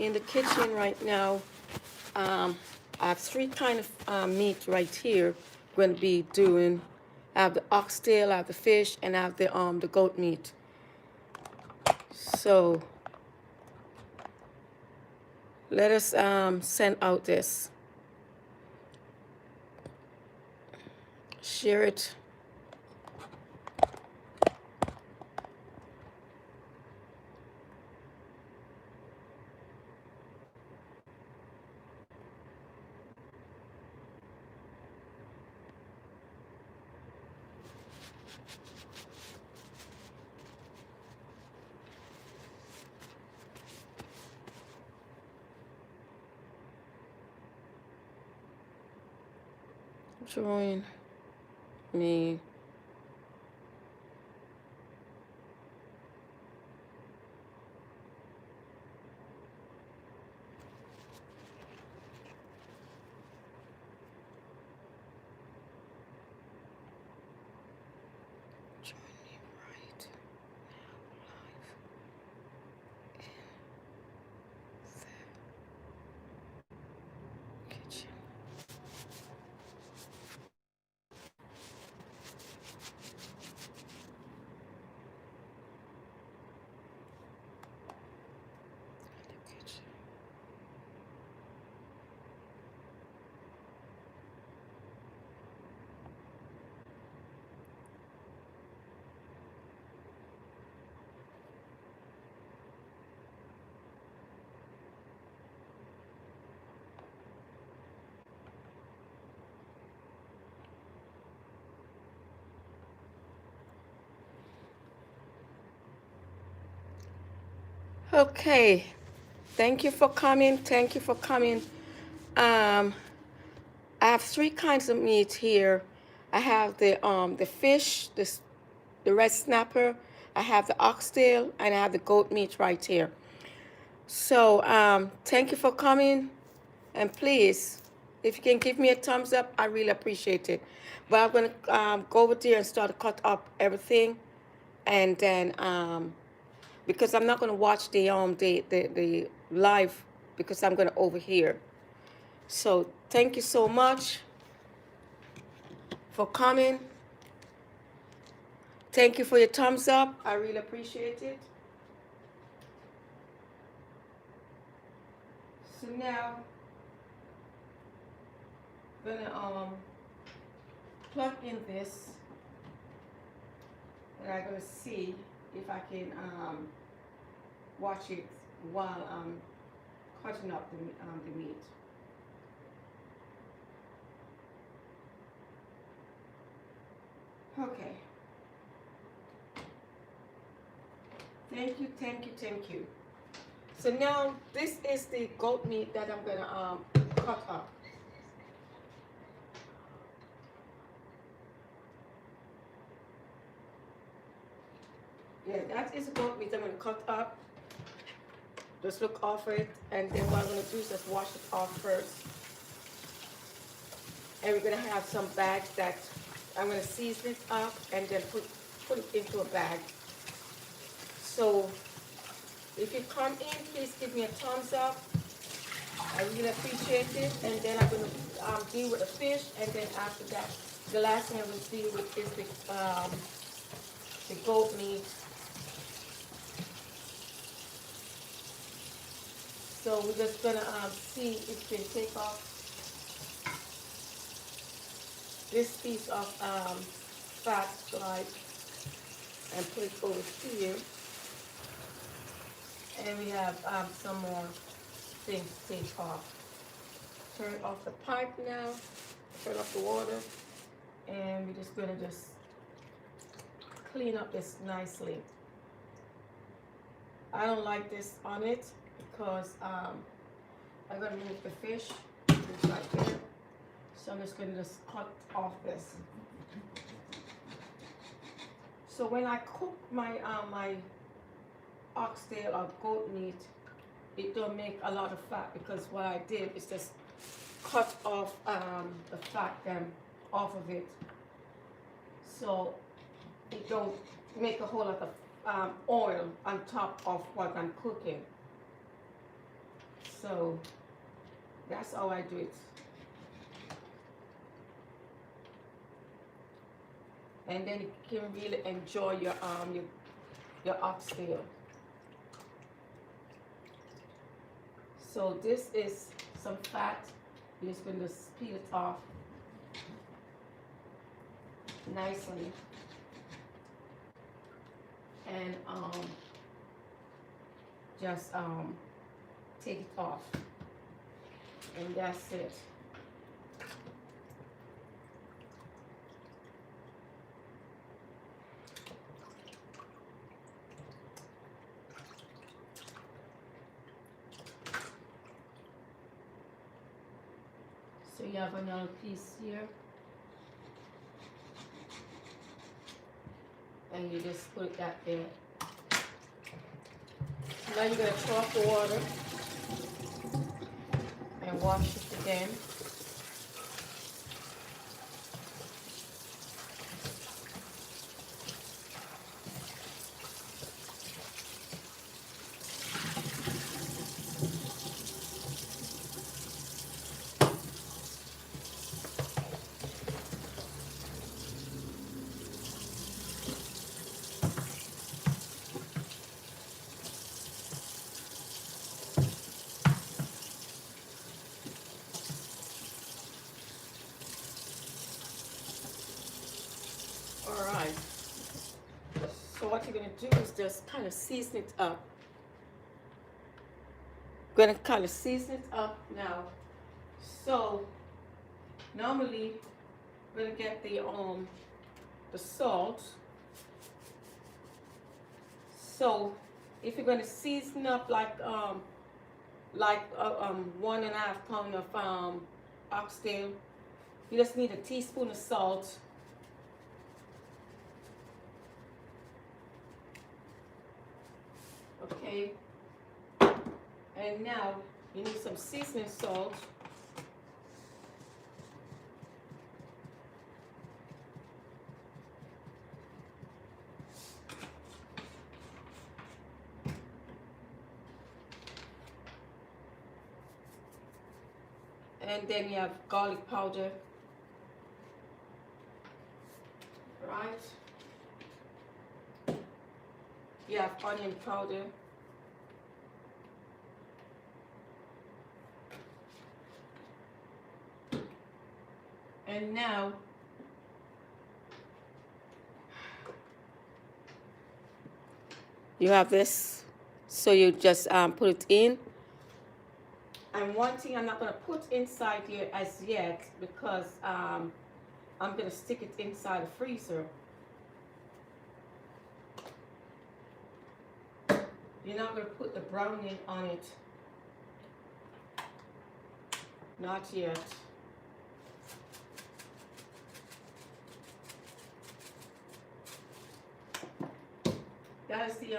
in the kitchen right now. I have three kind of meat right here. Going to be doing. I have the oxtail, I have the fish, and I have the goat meat. So let us send out this. Share it. Join me. Join me right now, live in the kitchen. The kitchen. Okay. Thank you for coming. Thank you for coming. Um, I have three kinds of meat here. I have the fish, the red snapper. I have the oxtail, and I have the goat meat right here. So thank you for coming, and please, if you can give me a thumbs up, I really appreciate it. But I'm gonna go over there and start to cut up everything, and then because I'm not gonna watch the live because I'm gonna overhear. So thank you so much for coming. Thank you for your thumbs up. I really appreciate it. So now I'm gonna plug in this, and I'm gonna see if I can watch it while I'm cutting up the meat. Okay. Thank you, thank you, thank you. So now this is the goat meat that I'm gonna cut up. Yeah, that is the goat meat I'm gonna cut up. Just look off it, and then what I'm gonna do is just wash it off first. And we're gonna have some bags that I'm gonna season it up and then put it into a bag. So if you come in, please give me a thumbs up. I really appreciate it. And then I'm gonna deal with the fish, and then after that, the last thing I will deal with is the goat meat. So we're just gonna see if we can take off this piece of fat like and put it over here. And we have some more things to take off. Turn off the pipe now, turn off the water, and we're just gonna just clean up this nicely. I don't like this on it because I'm gonna remove the fish, it's right there. So I'm just gonna just cut off this. So when I cook my my oxtail or goat meat, it don't make a lot of fat because what I did is just cut off the fat off of it, so it don't make a whole lot of oil on top of what I'm cooking. So that's how I do it. And then you can really enjoy your oxtail. So this is some fat. You're just going to peel it off nicely. And just take it off. And that's it. So you have another piece here. And you just put that there. Now you're going to throw off the water and wash it again. Alright, so what you're going to do is just kind of season it up. Going to kind of season it up now. So normally we're going to get the salt. So if you're going to season up like 1.5 pound of oxtail, you just need a teaspoon of salt. Okay, and now you need some seasoning salt. And then you have garlic powder, right? You have onion powder. And now you have this, so you just put it in. And one thing I'm not going to put inside here as yet, because I'm going to stick it inside the freezer. You're not going to put the browning on it. Not yet. That is the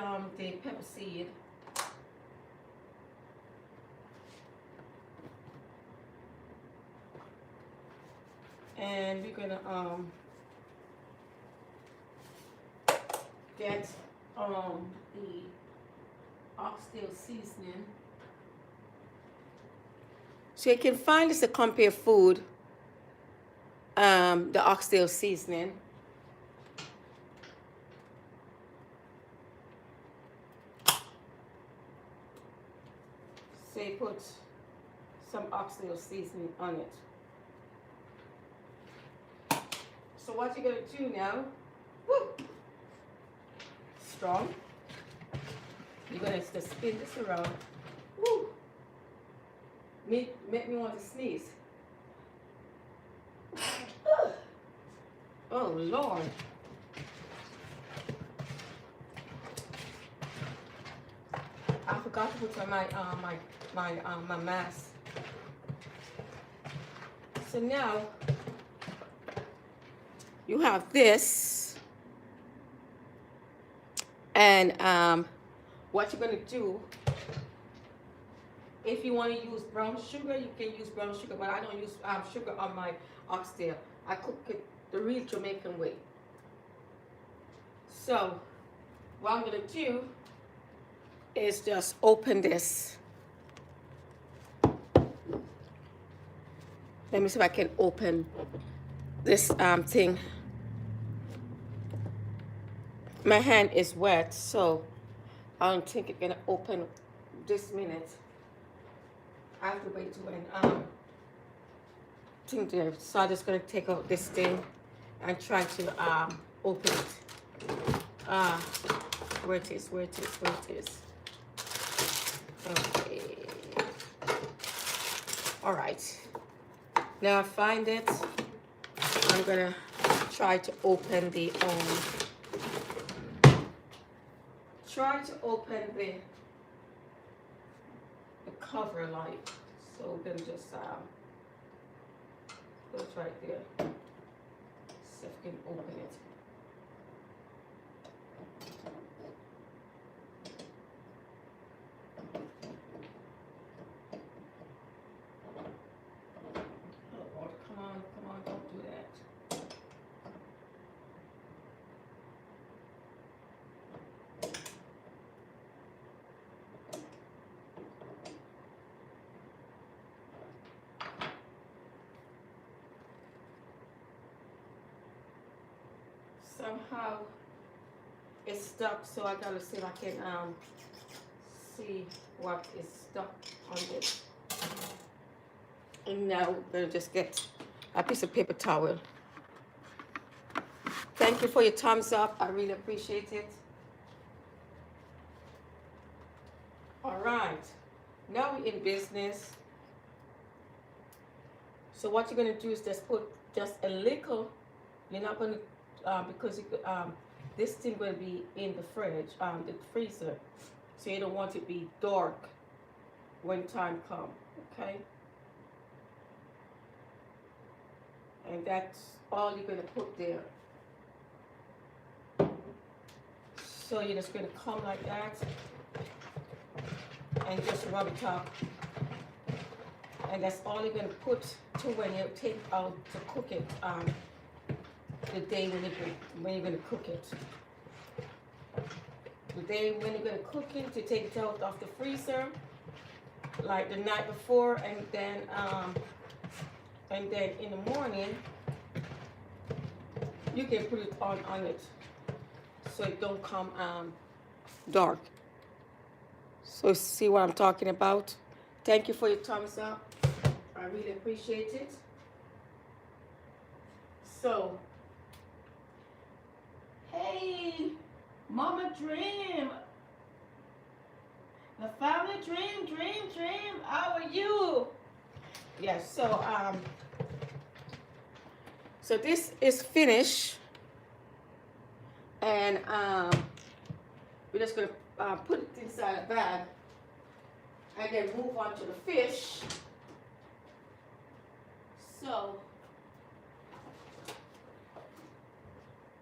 pepper seed. And we're gonna get the oxtail seasoning. So you can find this at Compare Food, the oxtail seasoning. So you put some oxtail seasoning on it. So what you're going to do now, woo, strong, you're going to just spin this around. Woo, make me want to sneeze. Oh Lord. I forgot to put on my mask. So now you have this, and what you're going to do, if you want to use brown sugar, you can use brown sugar, but I don't use sugar on my oxtail. I cook it the real Jamaican way. So what I'm going to do is just open this. Let me see if I can open this thing. My hand is wet, so I don't think it's gonna open this minute. I have to wait to when thing there. So I'm just gonna take out this thing and try to open it. Where it is, where it is, where it is. Okay. All right. Now I find it. I'm gonna try to open the cover light. So we're gonna just put it right there. See if we can open it. Oh Lord, come on, don't do that. Somehow it's stuck, so I gotta see if I can see what is stuck on this. And now we're gonna just get a piece of paper towel. Thank you for your thumbs up. I really appreciate it. All right, now we're in business. So what you're gonna do is just put just a little. You're not gonna because you, this thing will be in the fridge, the freezer, so you don't want it to be dark when time comes, okay? And that's all you're gonna put there. So you're just gonna come like that and just rub it up. And that's all you're gonna put to when you take out to cook it. The day when you're gonna cook it. The day when you're gonna cook it, to take it out of the freezer, like the night before, and then in the morning you can put it on it, so it don't come dark. So see what I'm talking about? Thank you for your thumbs up. I really appreciate it. So. Hey, Mama Dream. The family dream. How are you? Yes, so this is finished. And we're just gonna put it inside a bag and then move on to the fish. So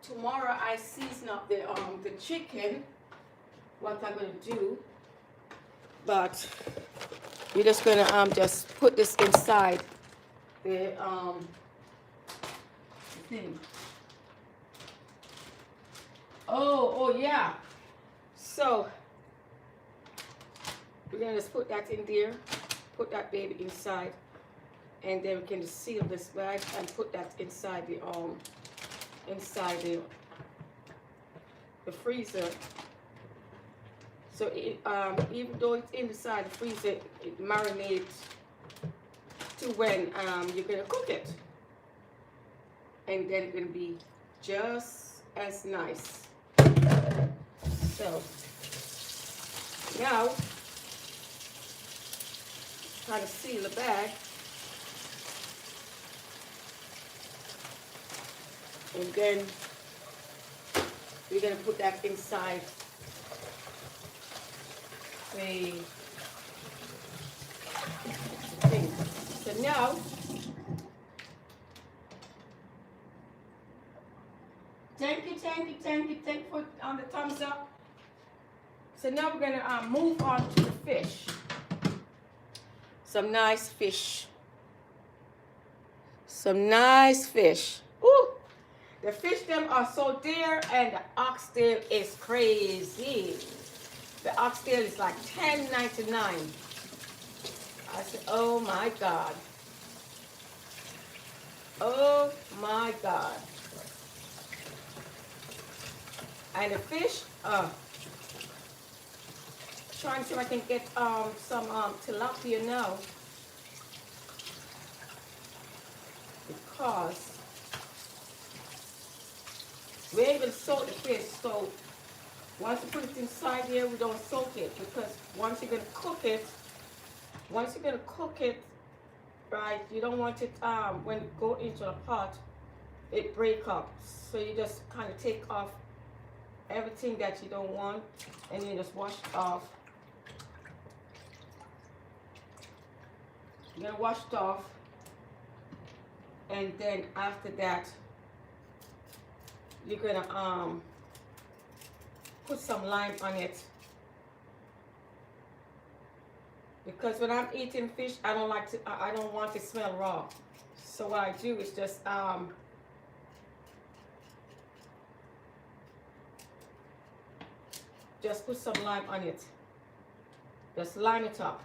tomorrow I season up the chicken, what I'm gonna do, but we're just gonna just put this inside the thing. Oh yeah. So we're gonna just put that in there, put that baby inside, and then we can just seal this bag and put that inside the freezer. So it, even though it's inside the freezer, it marinates to when you're gonna cook it, and then it's gonna be just as nice. So now try to seal the bag, and then we're gonna put that inside the thing. So now thank you for the thumbs up. So now we're gonna move on to the fish. Some nice fish. Ooh, the fish them are so dear, and the oxtail is crazy. The oxtail is like $10.99. I said, oh my God. Oh my God. And the fish, trying to see if I can get some tilapia now, because we ain't even soak the fish. So once you put it inside here, we don't soak it, because once you're gonna cook it, right, you don't want it when it go into a pot, it break up. So you just kind of take off everything that you don't want, and you just wash it off. You're gonna wash it off, and then after that, you're gonna put some lime on it, because when I'm eating fish, I don't like to. I don't want to smell raw. So what I do is just put some lime on it. Just line it up.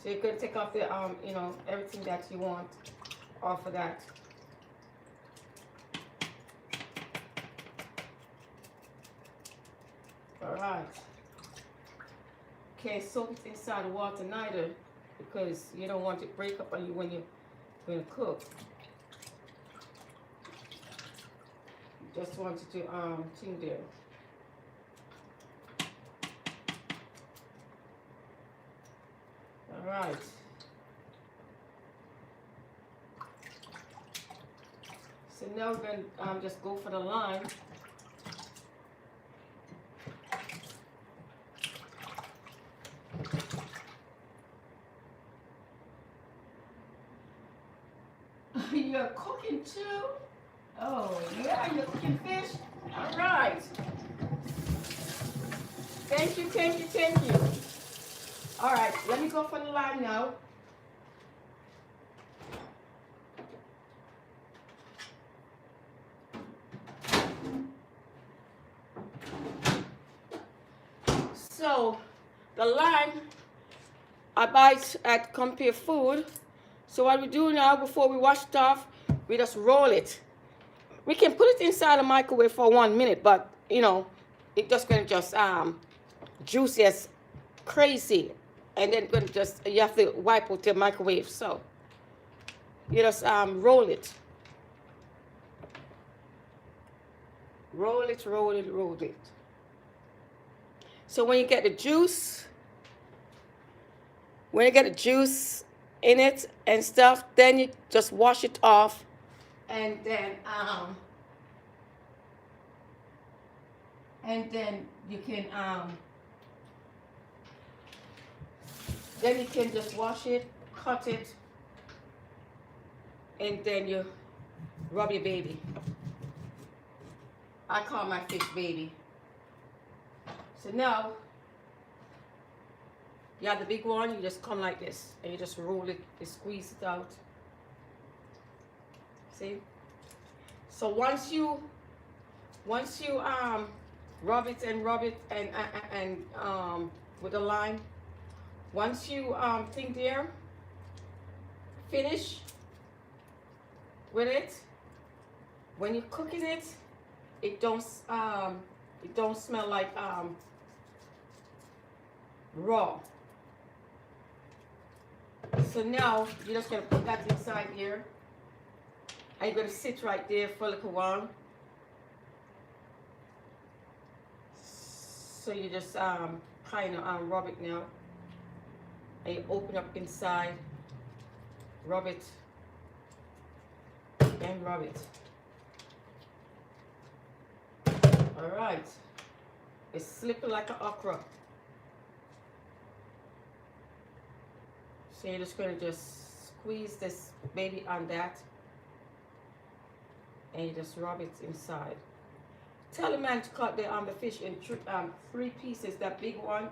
So you can take off the you know, everything that you want off of that. All right. Can't soak it inside the water neither, because you don't want it to break up on you when you cook. You just want it to thing there. All right. So now we're going to just go for the lime. You're cooking too? Oh, yeah, you're cooking fish? All right. Thank you, thank you, thank you. All right, let me go for the lime now. So, the lime, I buy it at Compare Food. So what we do now, before we wash it off, we just roll it. We can put it inside the microwave for 1 minute, but you know, it's just gonna just juicy as crazy, and then gonna just, you have to wipe out the microwave. So you just roll it, roll it, roll it, roll it. So when you get the juice, in it and stuff, then you just wash it off, and then you can then you can just wash it, cut it, and then you rub your baby. I call my fish baby. So now you have the big one, you just come like this, and you just roll it, you squeeze it out. See? So once you rub it and with the lime, once you think there, finish with it, when you're cooking it, it don't smell like raw. So now you're just gonna put that inside here, and you're gonna sit right there for a little while. So you just kind of rub it now, and you open up inside, rub it, and rub it. All right, it's slippery like an okra. So you're just going to just squeeze this baby on that, and you just rub it inside. Tell the man to cut the fish in three pieces. That big one,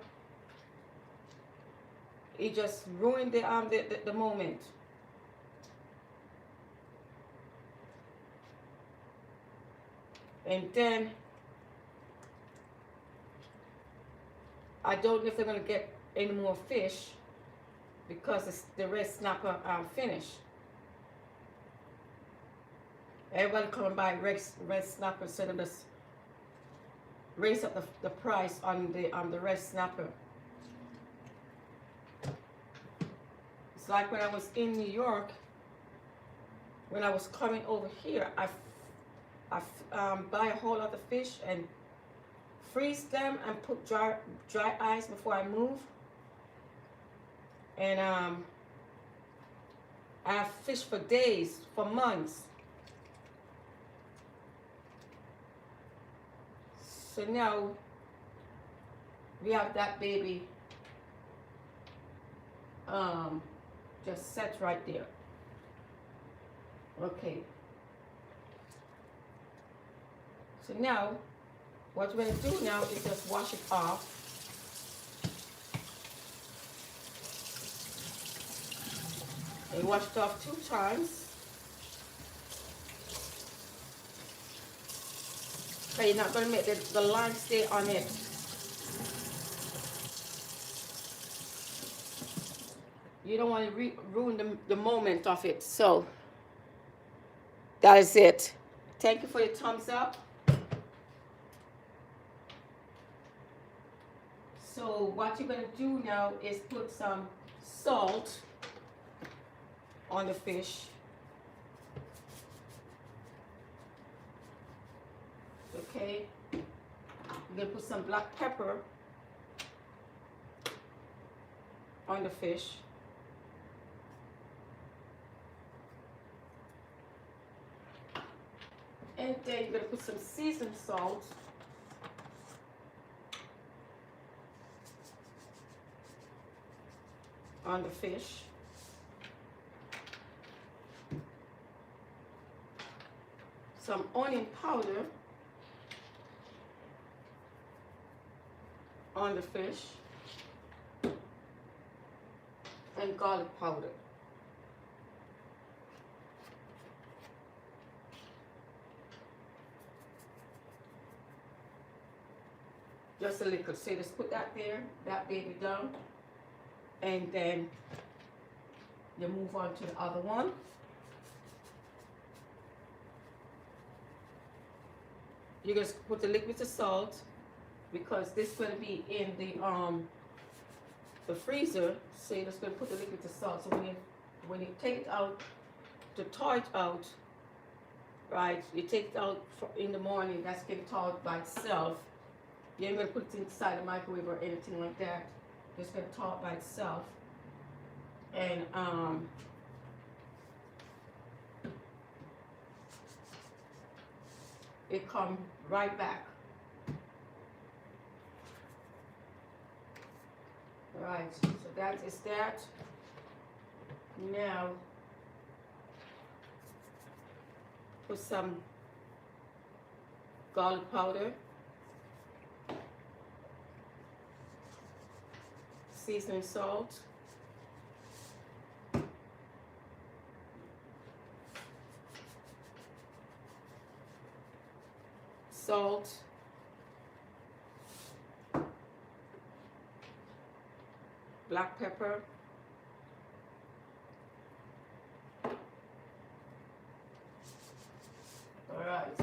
it just ruined the moment. And then I don't know if they're gonna get any more fish, because the rest not gonna finish. Everybody come and buy red snapper, so they just raise up the price on the red snapper. It's like when I was in New York, when I was coming over here, I buy a whole lot of fish and freeze them and put dry ice before I move. And I have fish for days, for months. So now we have that baby just set right there. Okay. So now what we're going to do now is just wash it off. And wash it off 2 times. Okay, you're not going to make the line stay on it. You don't want to ruin the moment of it. So that is it. Thank you for your thumbs up. So what you're going to do now is put some salt on the fish. Okay. You're going to put some black pepper on the fish. And then you're going to put some seasoned salt. On the fish. Some onion powder on the fish. And garlic powder. Just a little. So just put that there, that baby down. And then you move on to the other one. You just put the liquid of salt because this is going to be in the freezer. So you're just going to put the liquid of salt. So when you take it out to thaw it out, right? You take it out in the morning. That's getting thawed by itself. You ain't going to put it inside the microwave or anything like that. It's going to thaw by itself. And it comes right back. Right, so that is that. Now, put some garlic powder. Seasoning salt. Salt. Black pepper. All right.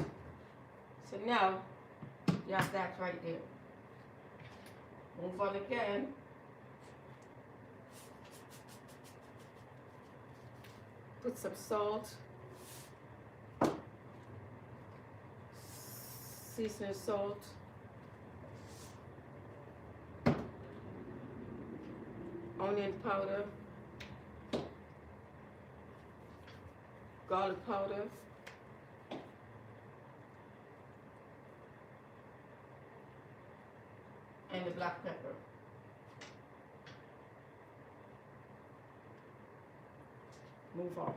So now you have that right there. Move on again. Put some salt, seasoning salt, onion powder, garlic powder, and the black pepper. Move on.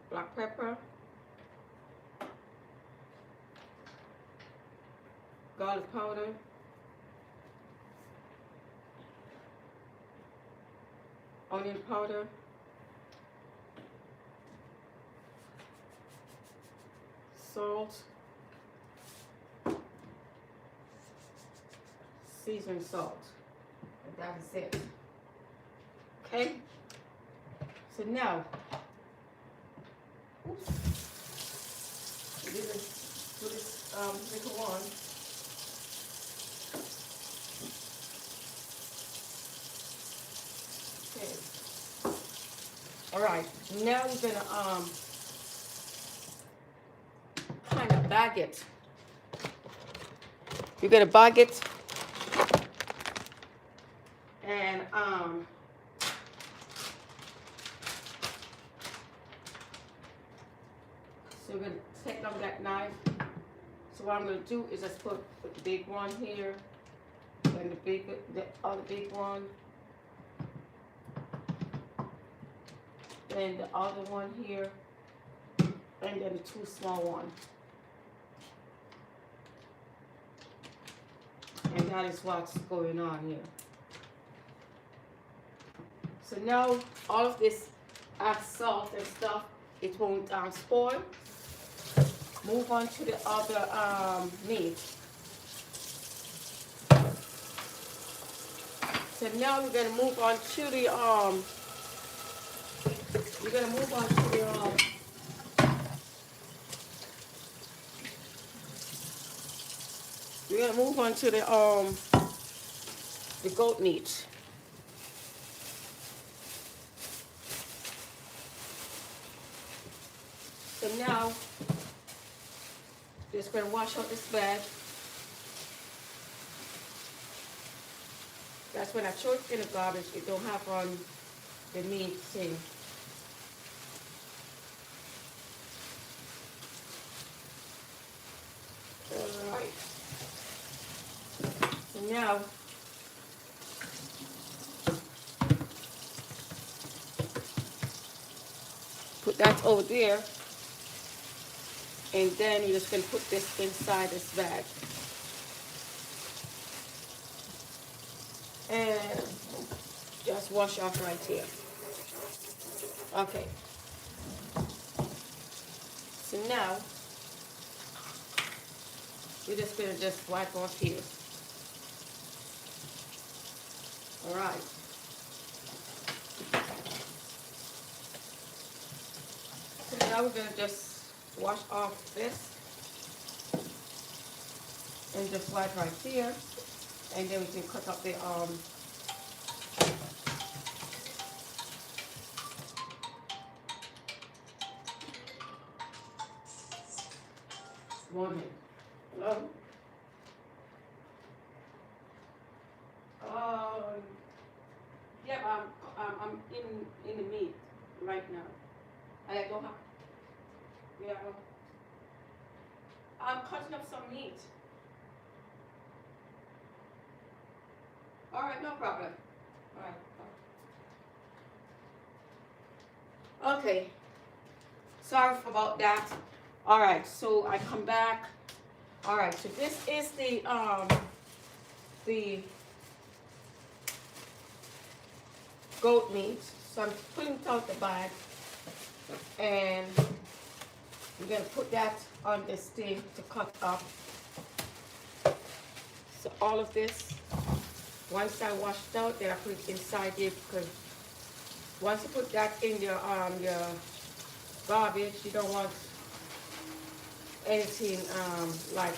Black pepper, garlic powder, onion powder, salt, seasoned salt, and that is it. Okay, so now Oops. Do this little one. Okay. All right. Now we're gonna kind of bag it. You're gonna bag it, and so we're gonna take out that knife. So what I'm gonna do is just put the big one here, and the other big one, then the other one here, and then the two small ones. And that is what's going on here. So now all of this salt and stuff, it won't spoil. Move on to the other meat. So now we're gonna move on to the the goat meat. So now, just gonna wash out this bag. That's when I throw it in the garbage. It don't have on the meat thing. All right. So now, put that over there, and then you're just gonna put this inside this bag. And just wash off right here. Okay. So now, we're just gonna just wipe off here. All right. So now we're gonna just wash off this and just wipe right here, and then we can cut up the one. Hello. Yeah, I'm in the meat right now. And I don't have. Yeah. I'm cutting up some meat. All right, no problem. All right. Okay. Sorry about that. All right, so I come back. All right, so this is the goat meat. So I'm putting it out the bag, and we're gonna put that on this thing to cut up. So all of this, once I wash it out, then I put it inside here, because once you put that in your garbage, you don't want anything like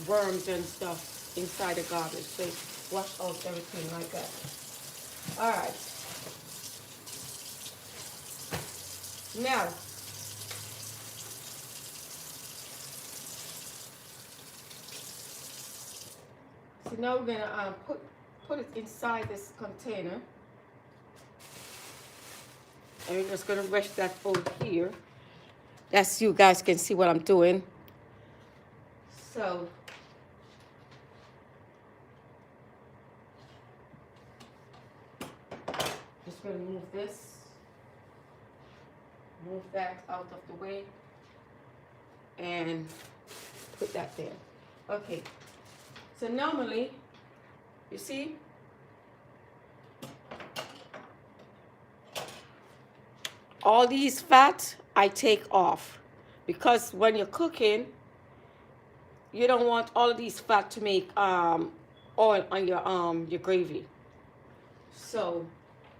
worms and stuff inside the garbage. So wash out everything like that. All right. Now, so now we're gonna put it inside this container, and we're just gonna rest that over here. That's, you guys can see what I'm doing. So just gonna move this, move that out of the way, and put that there. Okay, so normally, you see, all these fat I take off, because when you're cooking, you don't want all of these fat to make oil on your gravy. So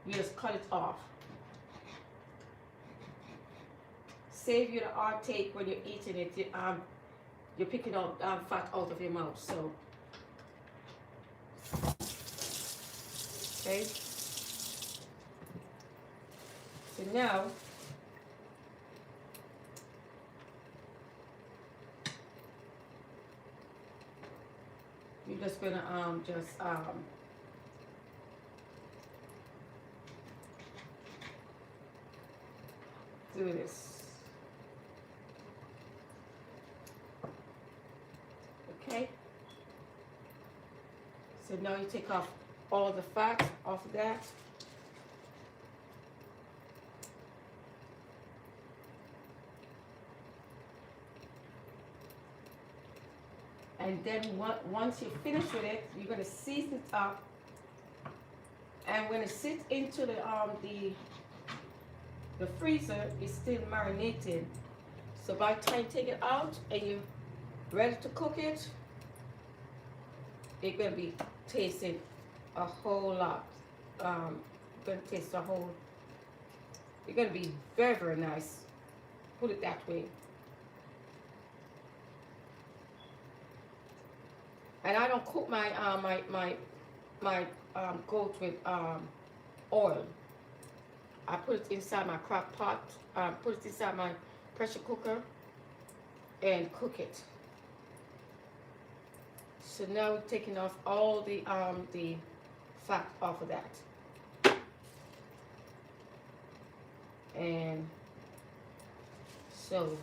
you just cut it off. save you the heartache when you're eating it. You're picking out fat out of your mouth. So, okay. So now, you're just gonna do this. Okay. So now you take off all the fat off of that. And then once you finish with it, you're gonna season it up. And when it sits into the freezer, it's still marinated. So by the time you take it out and you're ready to cook it, it's gonna be tasting a whole lot. Gonna taste a whole. It's gonna be very, very nice. Put it that way. And I don't cook my goat with oil. I put it inside my crock pot. Put it inside my pressure cooker and cook it. So now we're taking off all the fat off of that. And so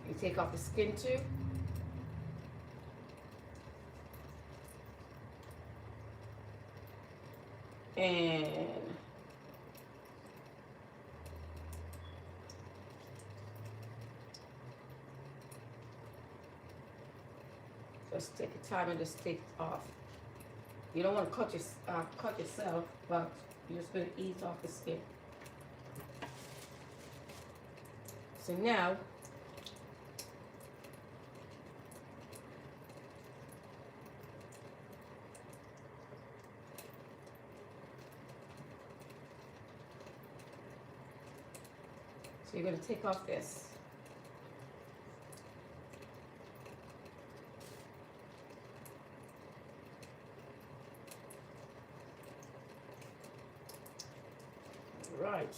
you take off the skin too. And just take your time and just take it off. You don't want to cut yourself, but you're just going to ease off the skin. So now, you're going to take off this. Right.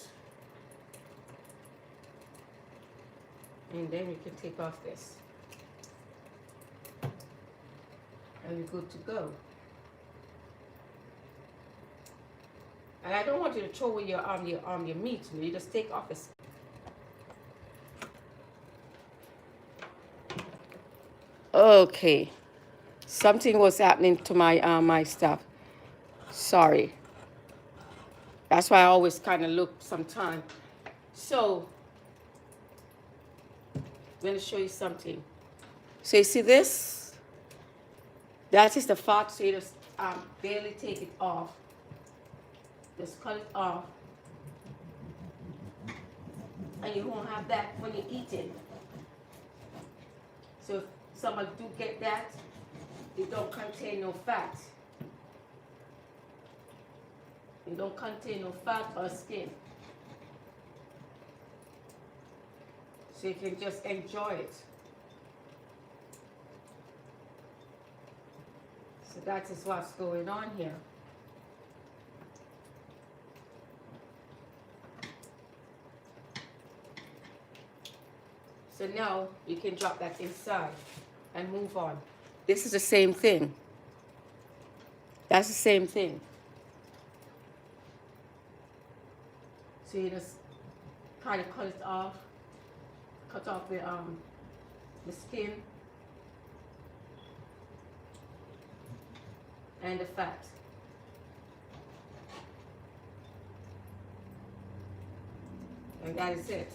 And then we can take off this. And we're good to go. And I don't want you to throw away your meat. You just take off this. Okay, something was happening to my my stuff. Sorry. That's why I always kind of look sometime. So, I'm going to show you something. So you see this? That is the fat. So you just barely take it off. Just cut it off. And you won't have that when you eat it. So if someone do get that, it don't contain no fat. It don't contain no fat or skin. So you can just enjoy it. So that is what's going on here. So now you can drop that inside and move on. This is the same thing. That's the same thing. So you just kind of cut it off, cut off the skin and the fat. And that is it.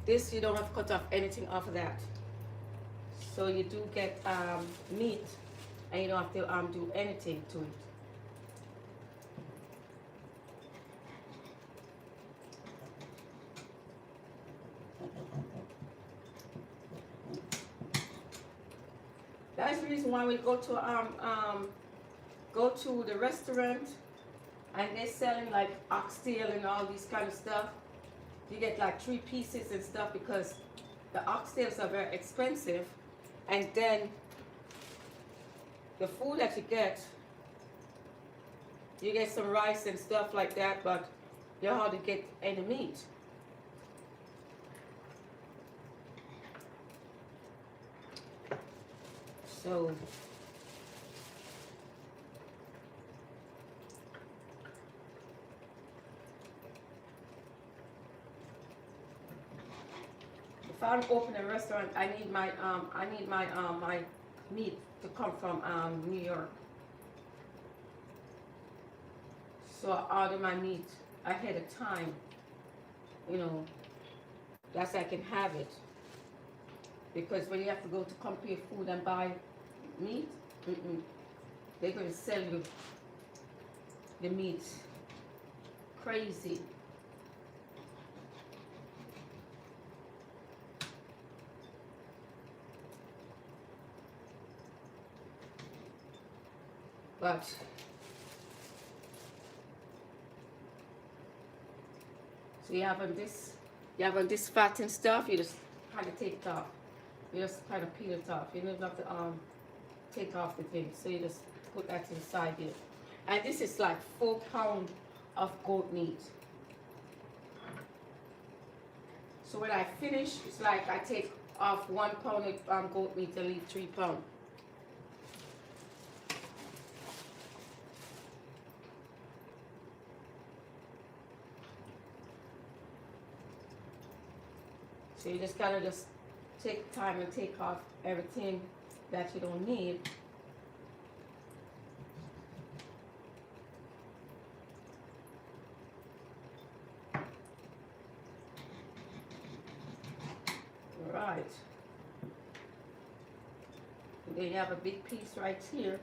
This, you don't have to cut off anything off of that. So you do get meat, and you don't have to do anything to it. That's the reason why we go to the restaurant and they're selling like oxtail and all these kind of stuff. You get like 3 pieces and stuff because the oxtails are very expensive. And then the food that you get some rice and stuff like that, but you hardly get any meat. So if I'm opening a restaurant, I need my my meat to come from New York. So I order my meat ahead of time, you know, that's I can have it. Because when you have to go to compare food and buy meat, they're going to sell you the meat crazy. But so you have on this fat and stuff, you just kind of take it off. You just kind of peel it off. You don't have to take off the thing. So you just put that inside here. And this is like 4 pounds of goat meat. So when I finish, it's like I take off 1 pound of goat meat and leave 3 pounds. So you just gotta just take time and take off everything that you don't need. Right. And then you have a big piece right here.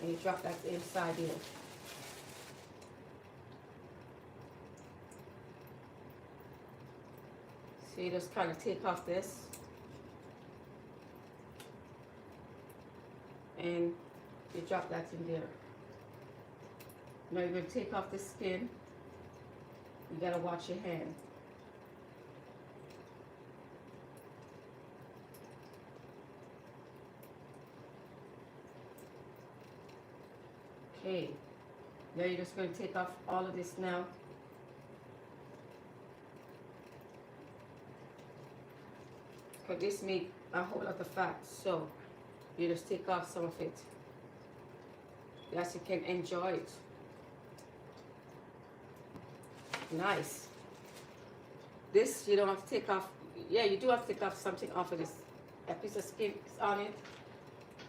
And you drop that inside here. So you just kind of take off this. And you drop that in there. Now you're going to take off the skin. You got to wash your hand. Okay. Now you're just going to take off all of this now. Because this make a whole lot of fat. So you just take off some of it. Yes, you can enjoy it. Nice. This you don't have to take off. Yeah, you do have to take off something off of this. A piece of skin is on it.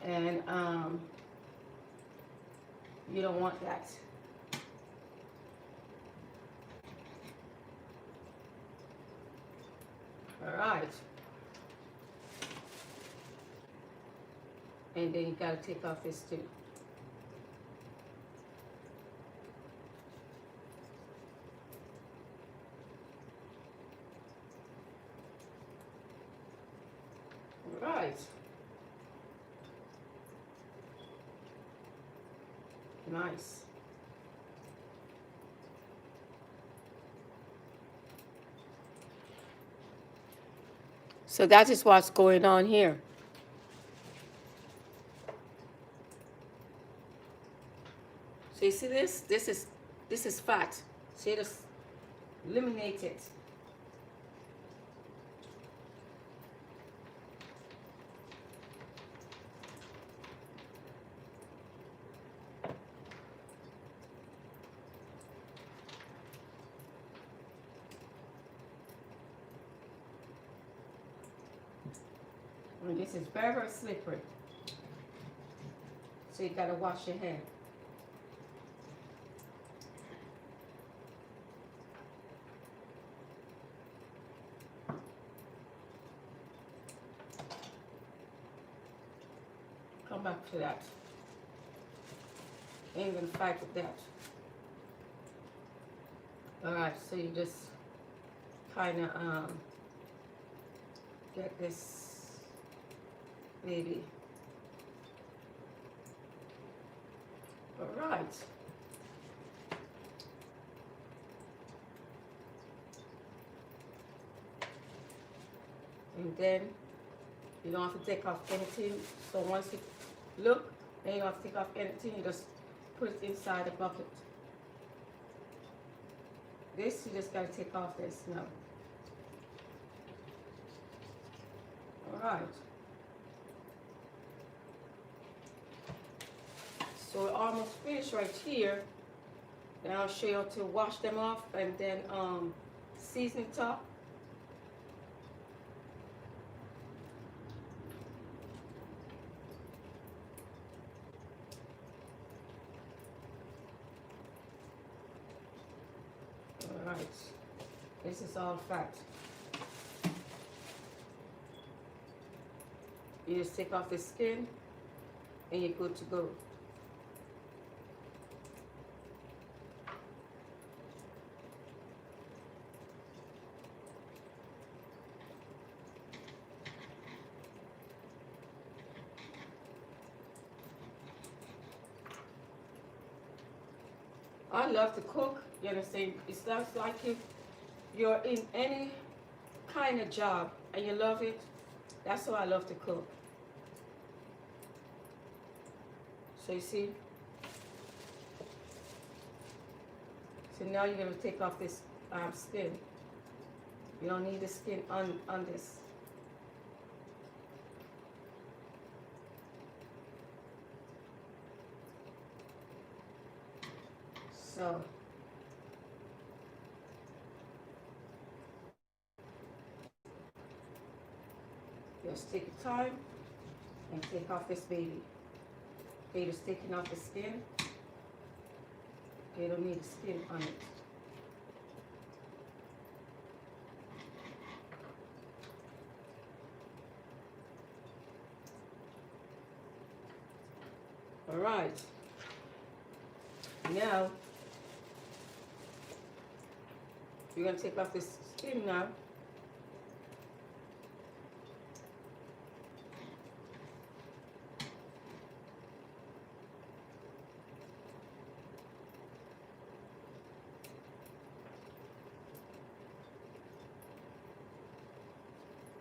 And you don't want that. All right. And then you gotta take off this too. All right. Nice. So that is what's going on here. So you see this? This is fat. So you just eliminate it. And this is very, very slippery. So you gotta wash your hand. Come back to that. Ain't gonna fight with that. Alright, so you just kinda get this maybe All right. And then you don't have to take off anything. So once you look, then you don't have to take off anything. You just put it inside the bucket. This, you just got to take off this now. All right. So we're almost finished right here. Then I'll show you how to wash them off and then season it up. All right. This is all fat. You just take off the skin and you're good to go. I love to cook, you understand? It's not like you're in any kind of job and you love it. That's why I love to cook. So you see? So now you're going to take off this skin. You don't need the skin on this. So just take your time and take off this baby. Okay, just taking off the skin. You don't need the skin on it. All right. Now you're going to take off this skin now.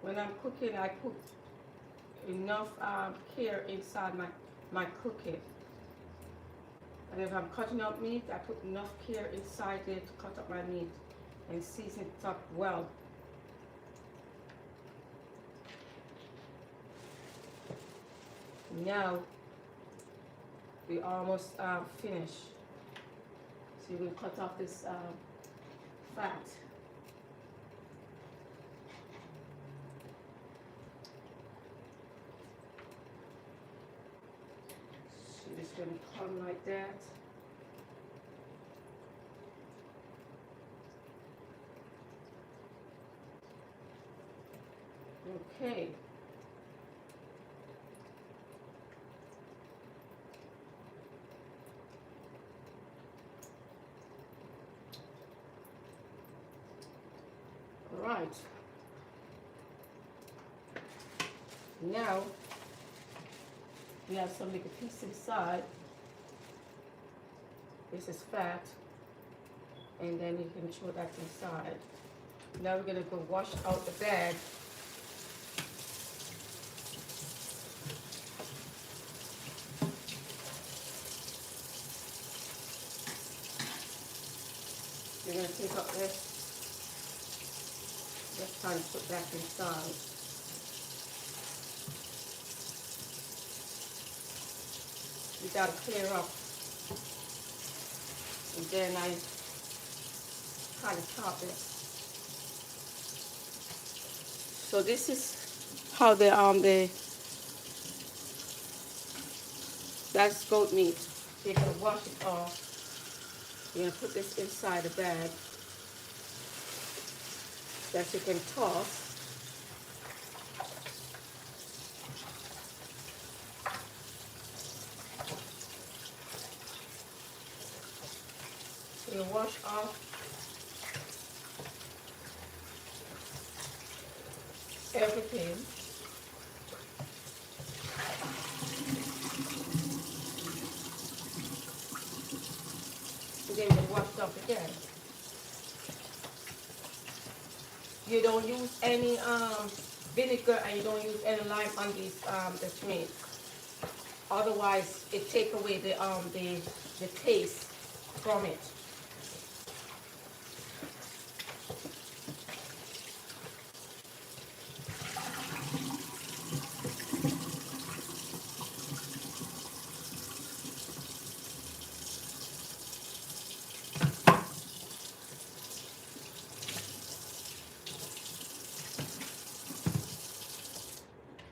When I'm cooking, I put enough care inside my cooking. And if I'm cutting up meat, I put enough care inside it to cut up my meat and season it up well. Now we almost finished. So we'll cut off this fat. So it's going to come like that. Okay. All right. Now we have some little piece inside. This is fat, and then you can throw that inside. Now we're gonna go wash out the bag. You're gonna take up this. Just try to put that inside. You gotta clear up. And then I kind of chop it. So this is how that's goat meat. You're gonna wash it off. You're gonna put this inside a bag that you can toss. You wash off everything. then we're gonna wash it off again. You don't use any vinegar and you don't use any lime on these the meat. Otherwise, it take away the taste from it.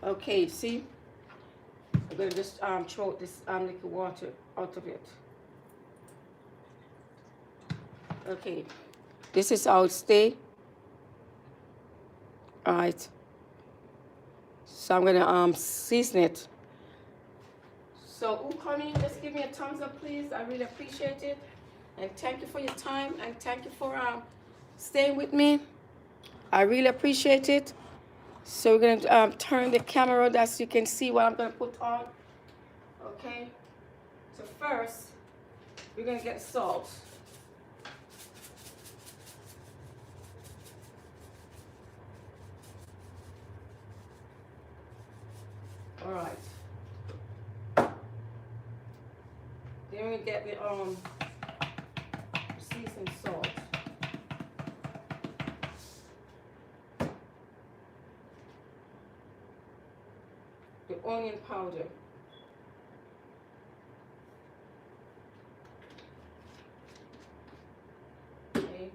Okay, see, I'm gonna just throw this liquid water out of it. Okay, this is how it stay. All right. So I'm gonna season it. So who come in, just give me a thumbs up, please. I really appreciate it. And thank you for your time and thank you for staying with me. I really appreciate it. So we're gonna turn the camera so you can see what I'm gonna put on. Okay. So first, we're gonna get salt. All right. Then we get the seasoned salt. The onion powder. Okay.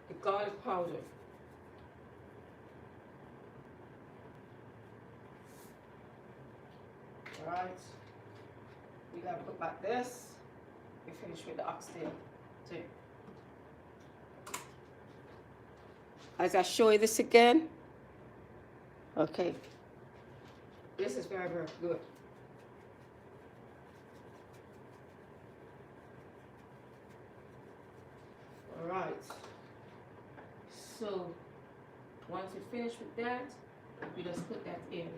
The garlic powder. All right. We gotta look like this. We finish with the oxtail too. As I show you this again. Okay. This is very, very good. All right. So once you finish with that, we just put that in.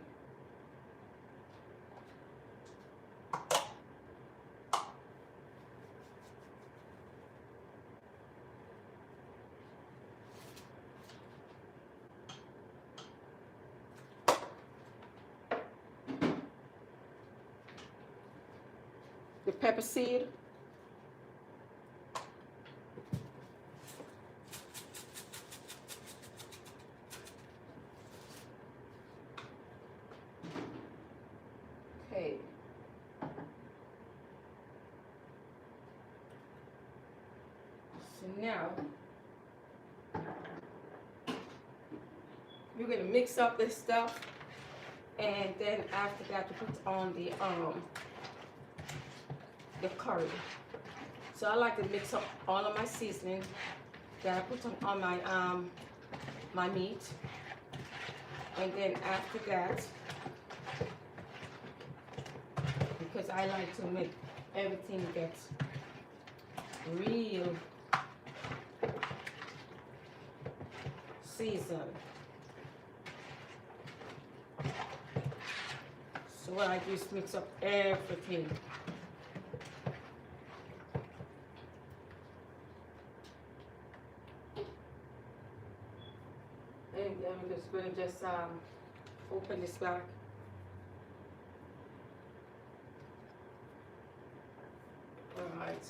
The pepper seed. Okay. So now you're gonna mix up this stuff, and then after that you put on the curry. So I like to mix up all of my seasoning that I put on my my meat, and then after that, because I like to make everything get real seasoned. So what I do is mix up everything. And I'm just going to open this back. All right.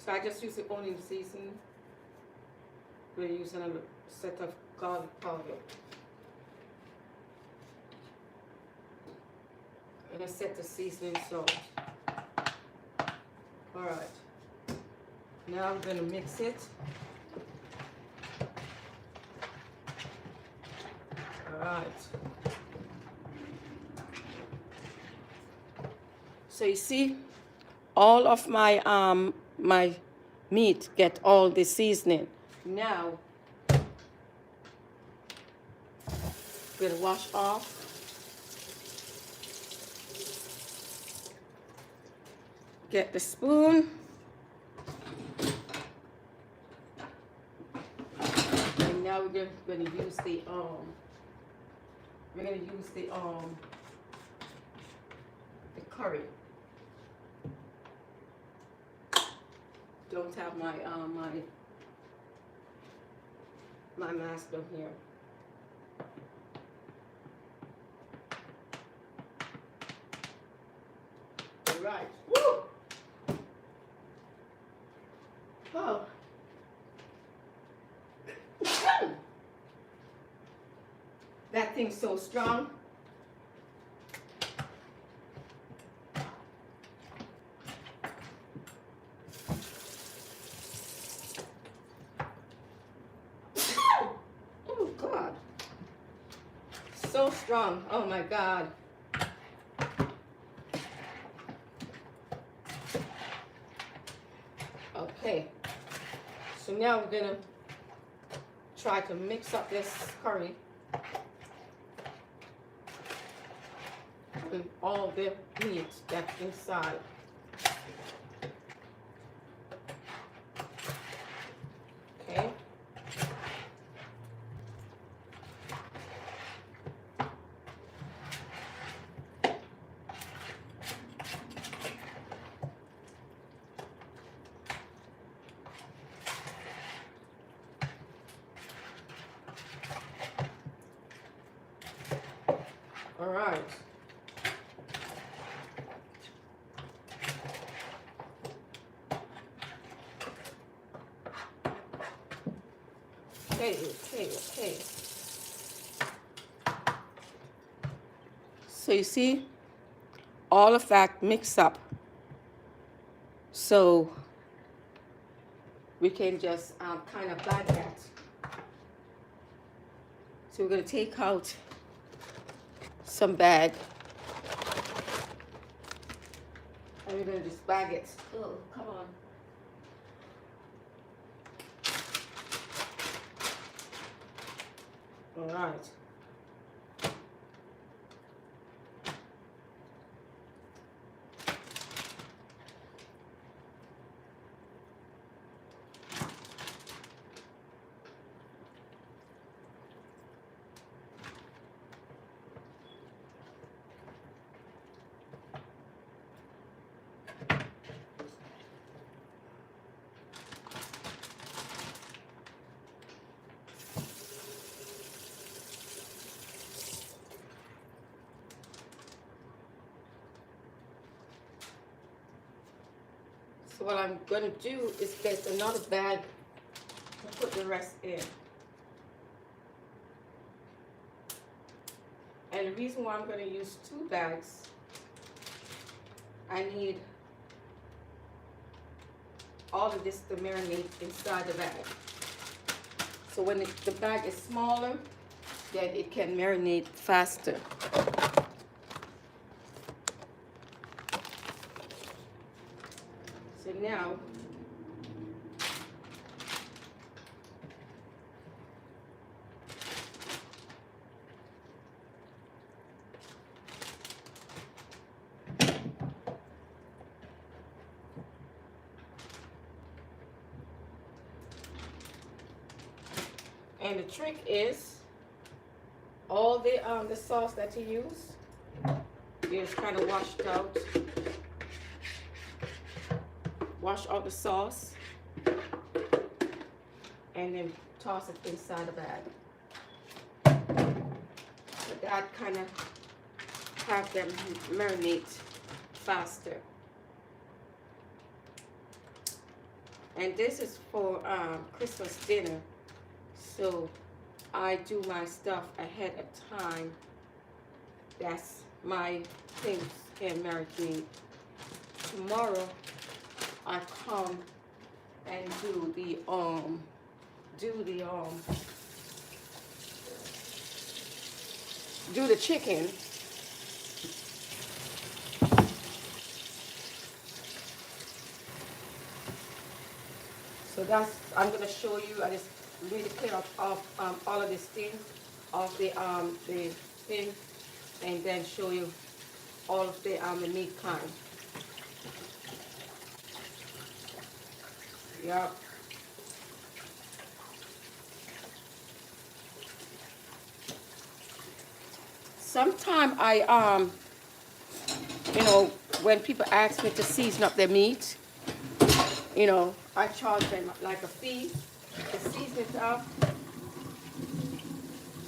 So I just use the onion seasoning. We're using a set of garlic powder. And a set of seasoning salt. All right. Now I'm going to mix it. All right. So you see, all of my my meat get all the seasoning. Now, I'm going to wash off. Get the spoon. And now we're going to use the curry. Don't have my my mask on here. All right. Woo! Oh. That thing's so strong. Oh God. So strong. Oh my God. Okay. So now we're gonna try to mix up this curry with all the meat that's inside. Okay. All right. Okay. So you see, all of that mix up. So we can just kind of bag that. So we're gonna take out some bag, and we're gonna just bag it. Oh, come on. All right. So what I'm going to do is get another bag and put the rest in. And the reason why I'm going to use 2 bags, I need all of this to marinate inside the bag. So when the bag is smaller, then it can marinate faster. So now, and the trick is, all the sauce that you use is kind of washed out. Wash out the sauce and then toss it inside the bag. So that kind of have them marinate faster. And this is for Christmas dinner. So I do my stuff ahead of time. That's my things can marinate. Tomorrow I come and do the chicken. So that's, I'm gonna show you. I just really clear off all of this thing off the thing, and then show you all of the meat kind. Yep. Sometimes I when people ask me to season up their meat, you know, I charge them like a fee to season it up.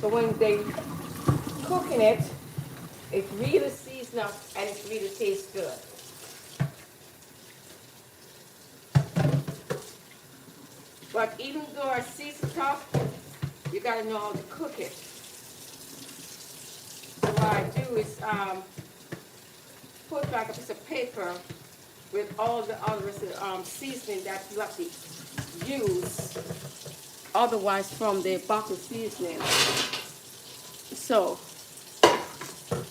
So when they cooking it, it's really seasoned up and it really tastes good. But even though I season it up, you gotta know how to cook it. So what I do is put like a piece of paper with all the other seasoning that you have to use otherwise from the bottle seasoning. So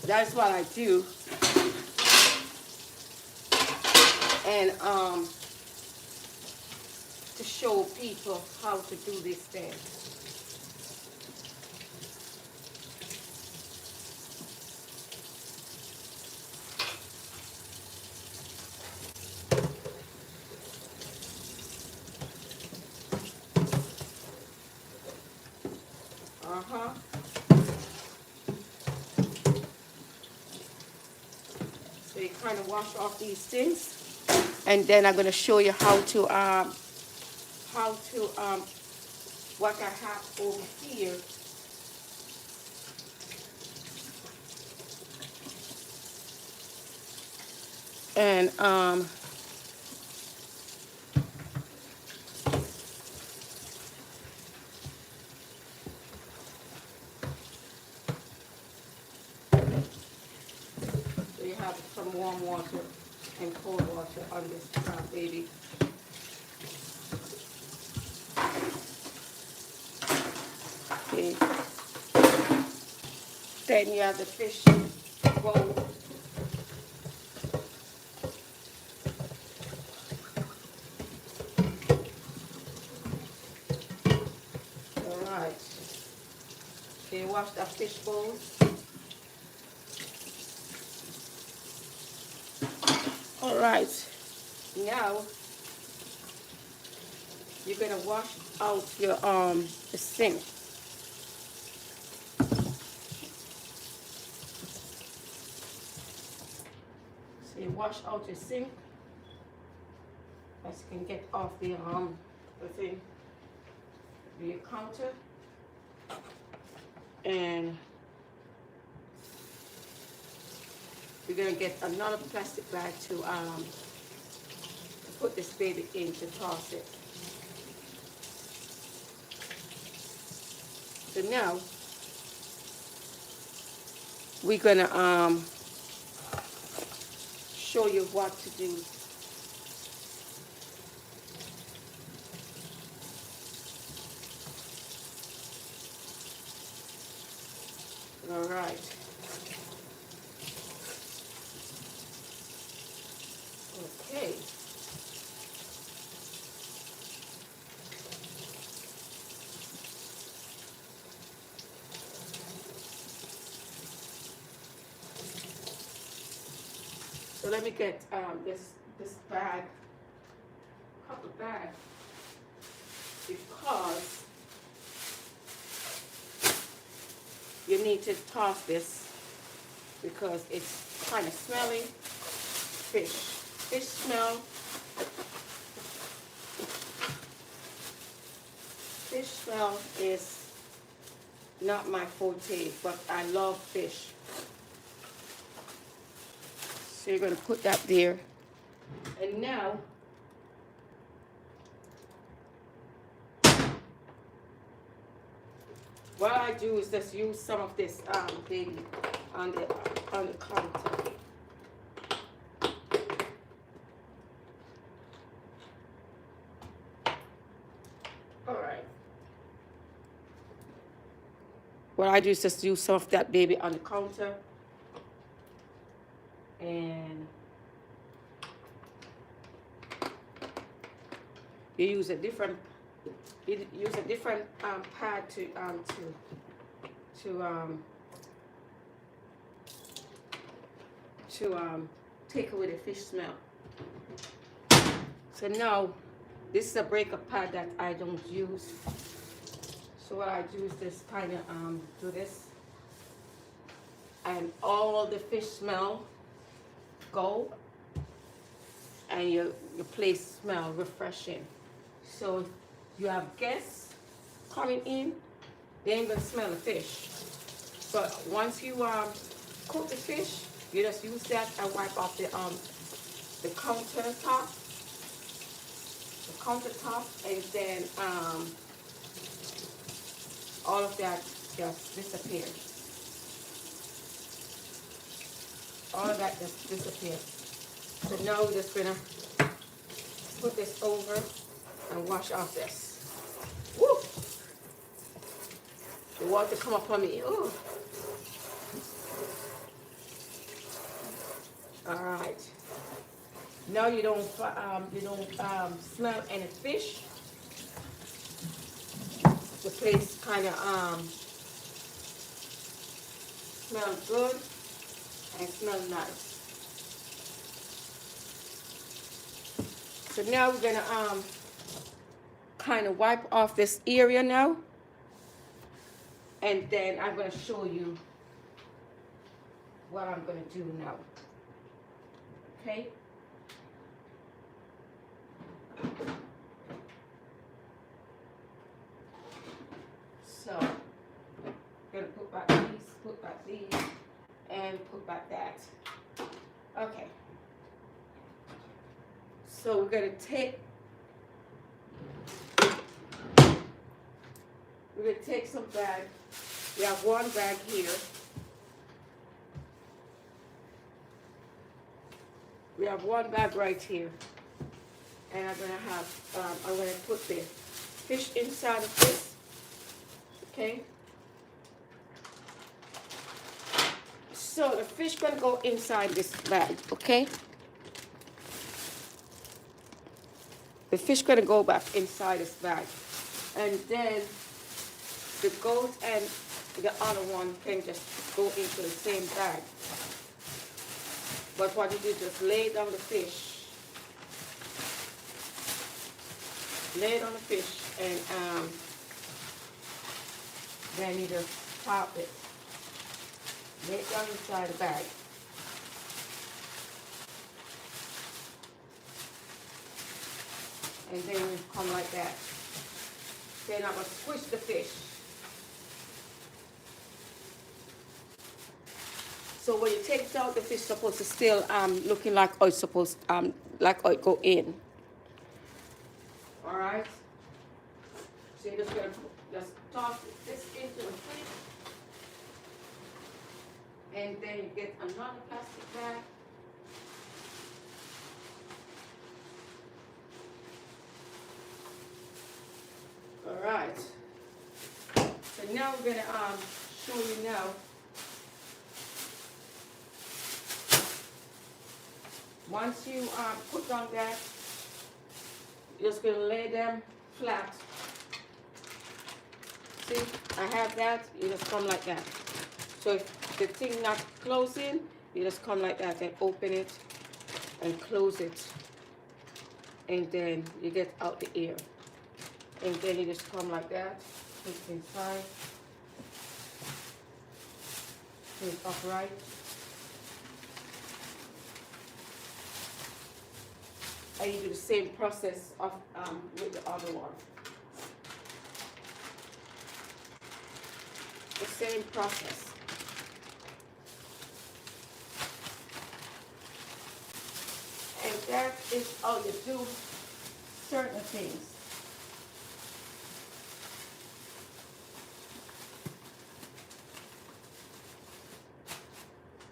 that's what I do. And to show people how to do this thing. So you kind of wash off these things, and then I'm going to show you how to what I have over here. And so you have some warm water and cold water on this baby. Okay. Then you have the fish bowl. Alright. Okay, wash the fish bowl. Alright. Now you're gonna wash out your the sink. So you wash out your sink as you can get off the thing, the counter, and you're gonna get another plastic bag to put this baby in to toss it. So now we're gonna show you what to do. All right. Okay. So let me get this bag, couple bag, because you need to toss this because it's kind of smelly. Fish smell. Fish smell is not my forte, but I love fish. So you're going to put that there. And now, what I do is just use some of this baby on the counter. All right. What I do is just use some of that baby on the counter. And you use a different pad to take away the fish smell. So now this is a breaker pad that I don't use. So what I do is just kind of do this, and all the fish smell go and your place smell refreshing. So if you have guests coming in, they ain't gonna smell the fish. But once you cook the fish, you just use that and wipe off the countertop, and then all of that just disappears. All of that just disappears. So now we're just gonna put this over and wash off this. Woo! The water come up on me. Ooh. All right. Now you don't smell any fish. The place kind of smells good and smells nice. So now we're gonna kind of wipe off this area now, and then I'm gonna show you what I'm gonna do now. Okay. So, gonna put back these, and put back that. Okay. So we're gonna take some bag. We have one bag here. We have one bag right here, and I'm gonna put the fish inside of this. Okay. So the fish gonna go inside this bag. Okay. The fish gonna go back inside this bag, and then the goat and the other one can just go into the same bag. But what you do is just lay down the fish. Lay it on the fish, and then you just pop it. Lay it down inside the bag. And then you come like that. Then I'm going to squish the fish. So when you take it out, the fish is supposed to still looking like how it's supposed like how it go in. All right. So you're just gonna just toss this into the fish, and then you get another plastic bag. All right. So now we're gonna show you now. Once you put on that, you're just gonna lay them flat. See, I have that. You just come like that. So if the thing not closing, you just come like that and open it and close it, and then you get out the air. And then you just come like that, put it inside, put it upright. And you do the same process of with the other one. The same process. And that is how you do certain things.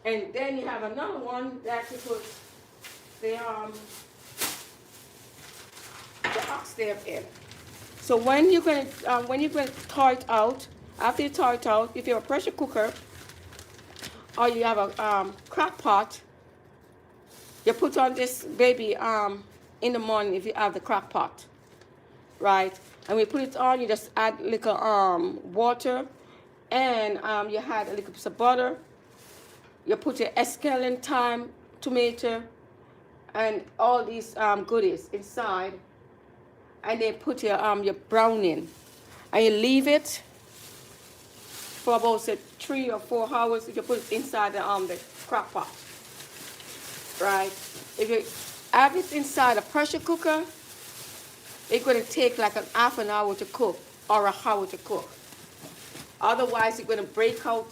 And then you have another one that you put the oxtail in. So when you're going to thaw it out, after you thaw it out, if you have a pressure cooker or you have a crock pot, you put on this baby in the morning if you have the crock pot, right? And we put it on, you just add a little water, and you add a little piece of butter. You put your escalent thyme, tomato, and all these goodies inside, and then put your browning, and you leave it for about say 3 or 4 hours. If you put it inside the crock pot, right? If you have it inside a pressure cooker, it's going to take like an half an hour to cook or an hour to cook. Otherwise, it's going to break out.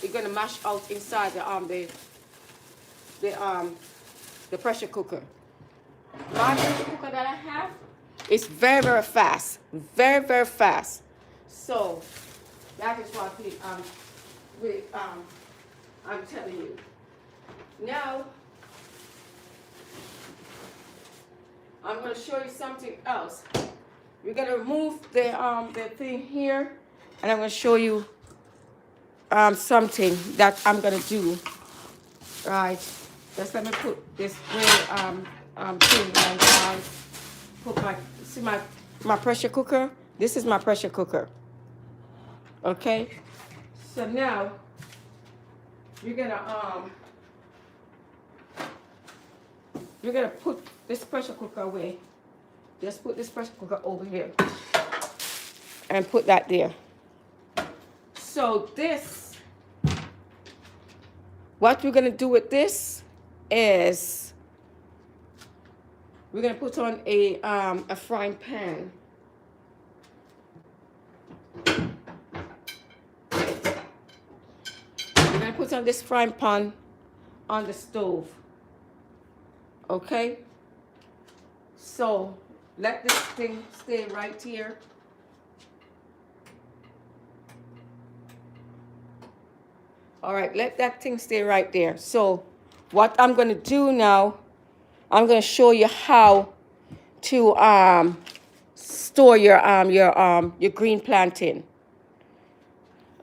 It's going to mash out inside the pressure cooker. My pressure cooker that I have is very, very fast. Very, very fast. So that is what I'm telling you. Now, I'm going to show you something else. We're going to remove the thing here, and I'm going to show you something that I'm going to do. Right. Just let me put this thing and put my pressure cooker. This is my pressure cooker. Okay. So now you're gonna put this pressure cooker away. Just put this pressure cooker over here and put that there. So this, what we're gonna do with this is we're gonna put on a frying pan. We're gonna put on this frying pan on the stove. Okay? So let this thing stay right here. All right, let that thing stay right there. So what I'm going to do now, I'm going to show you how to store your green plantain.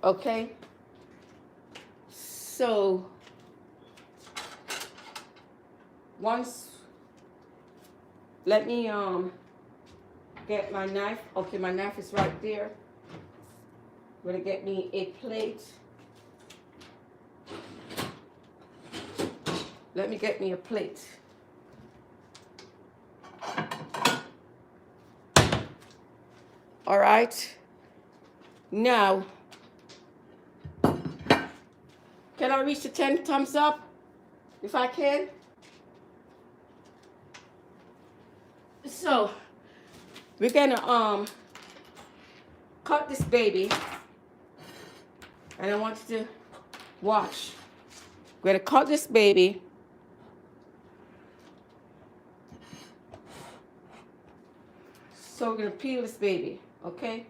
Okay? So let me get my knife. Okay, my knife is right there. I'm going to get me a plate. Let me get me a plate. All right. Now, can I reach the 10 thumbs up? If I can. So, we're gonna cut this baby. And I want you to watch. We're gonna cut this baby. So we're gonna peel this baby, okay?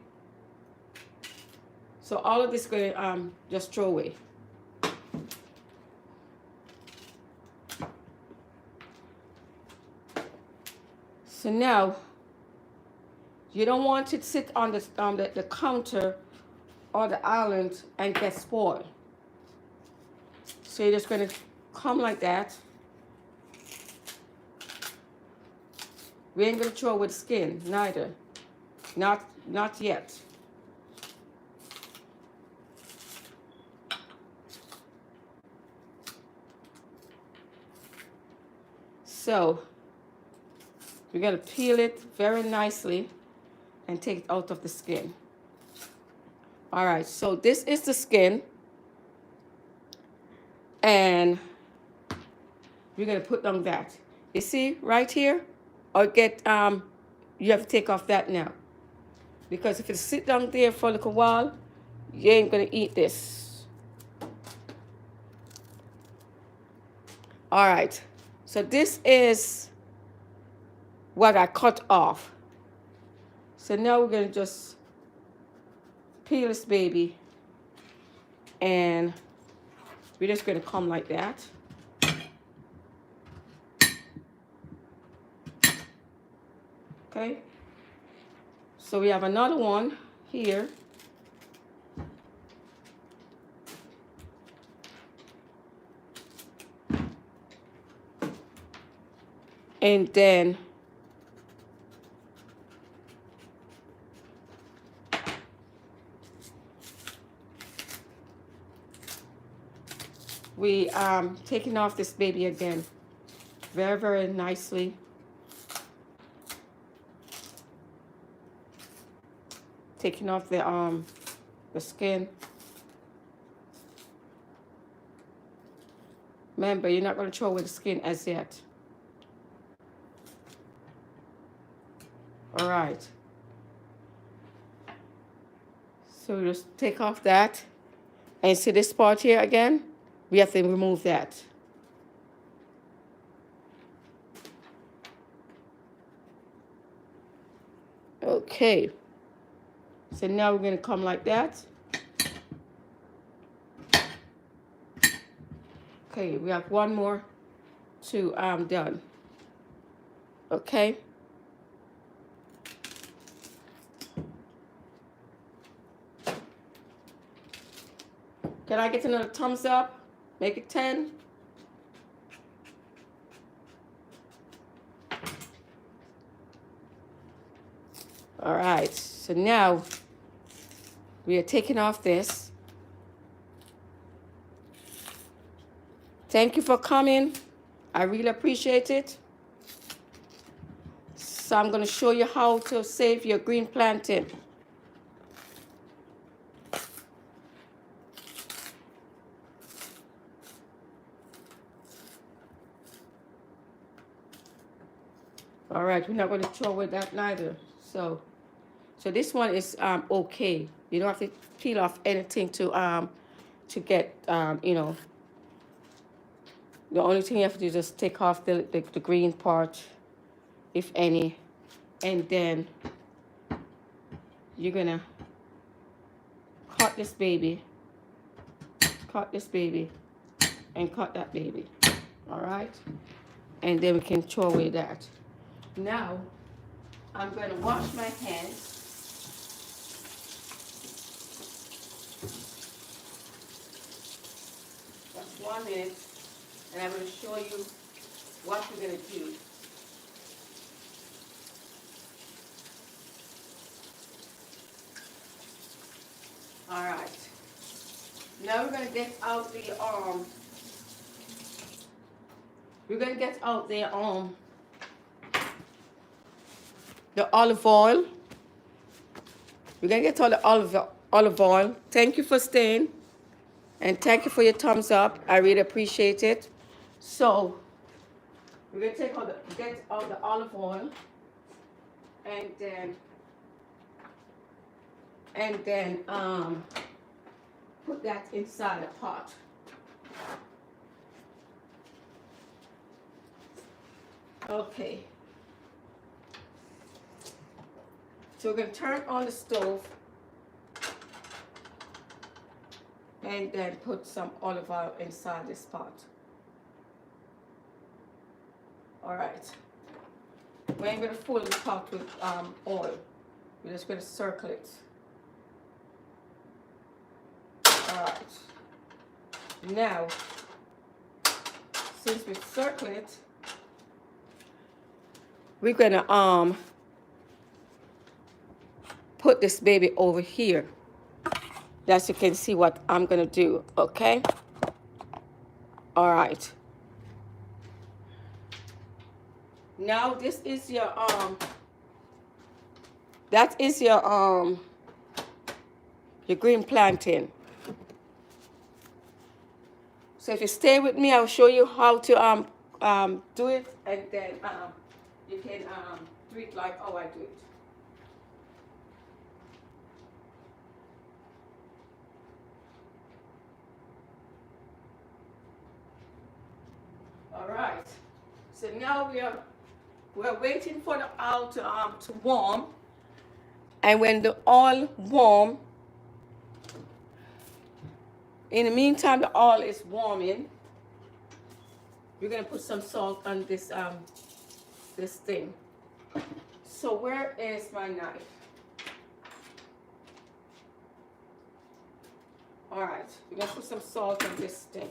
So all of this is gonna just throw away. So now you don't want it to sit on the counter or the island and get spoiled. So you're just gonna come like that. We ain't gonna throw away the skin, neither. Not yet. So we're gonna peel it very nicely and take it out of the skin. All right, so this is the skin. And we're gonna put on that. You see right here? Or you have to take off that now. Because if it sit down there for a little while, you ain't gonna eat this. All right, so this is what I cut off. So now we're gonna just peel this baby, and we're just gonna come like that. Okay, so we have another one here. And then we taking off this baby again very, very nicely. Taking off the skin. Remember, you're not going to throw away the skin as yet. All right. So we just take off that. And see this part here again? We have to remove that. Okay. So now we're going to come like that. Okay, we have one more to done. Okay. Can I get another thumbs up? Make it 10. All right. So now we are taking off this. Thank you for coming. I really appreciate it. So I'm going to show you how to save your green plantain. All right, we're not going to throw away that neither. So this one is okay. You don't have to peel off anything to get you know. The only thing you have to do is just take off the green part, if any, and then you're gonna cut this baby, and cut that baby. All right, and then we can throw away that. Now I'm gonna wash my hands. That's 1 minute, and I'm gonna show you what we're gonna do. All right. Now we're gonna get out the the olive oil. We're gonna get all the olive oil. Thank you for staying, and thank you for your thumbs up. I really appreciate it. So we're gonna get all the olive oil, and then put that inside a pot. Okay. So we're going to turn on the stove and then put some olive oil inside this pot. All right. We ain't going to fill the pot with oil. We're just going to circle it. All right. Now, since we circle it, we're going to put this baby over here. That you can see what I'm gonna do, okay? All right. Now this is your that is your green plantain. So if you stay with me, I'll show you how to do it, and then you can do it like how I do it. All right. So now we're waiting for the oil to warm, and when the oil warm, in the meantime the oil is warming, we're gonna put some salt on this this thing. So where is my knife? All right, we're gonna put some salt on this thing.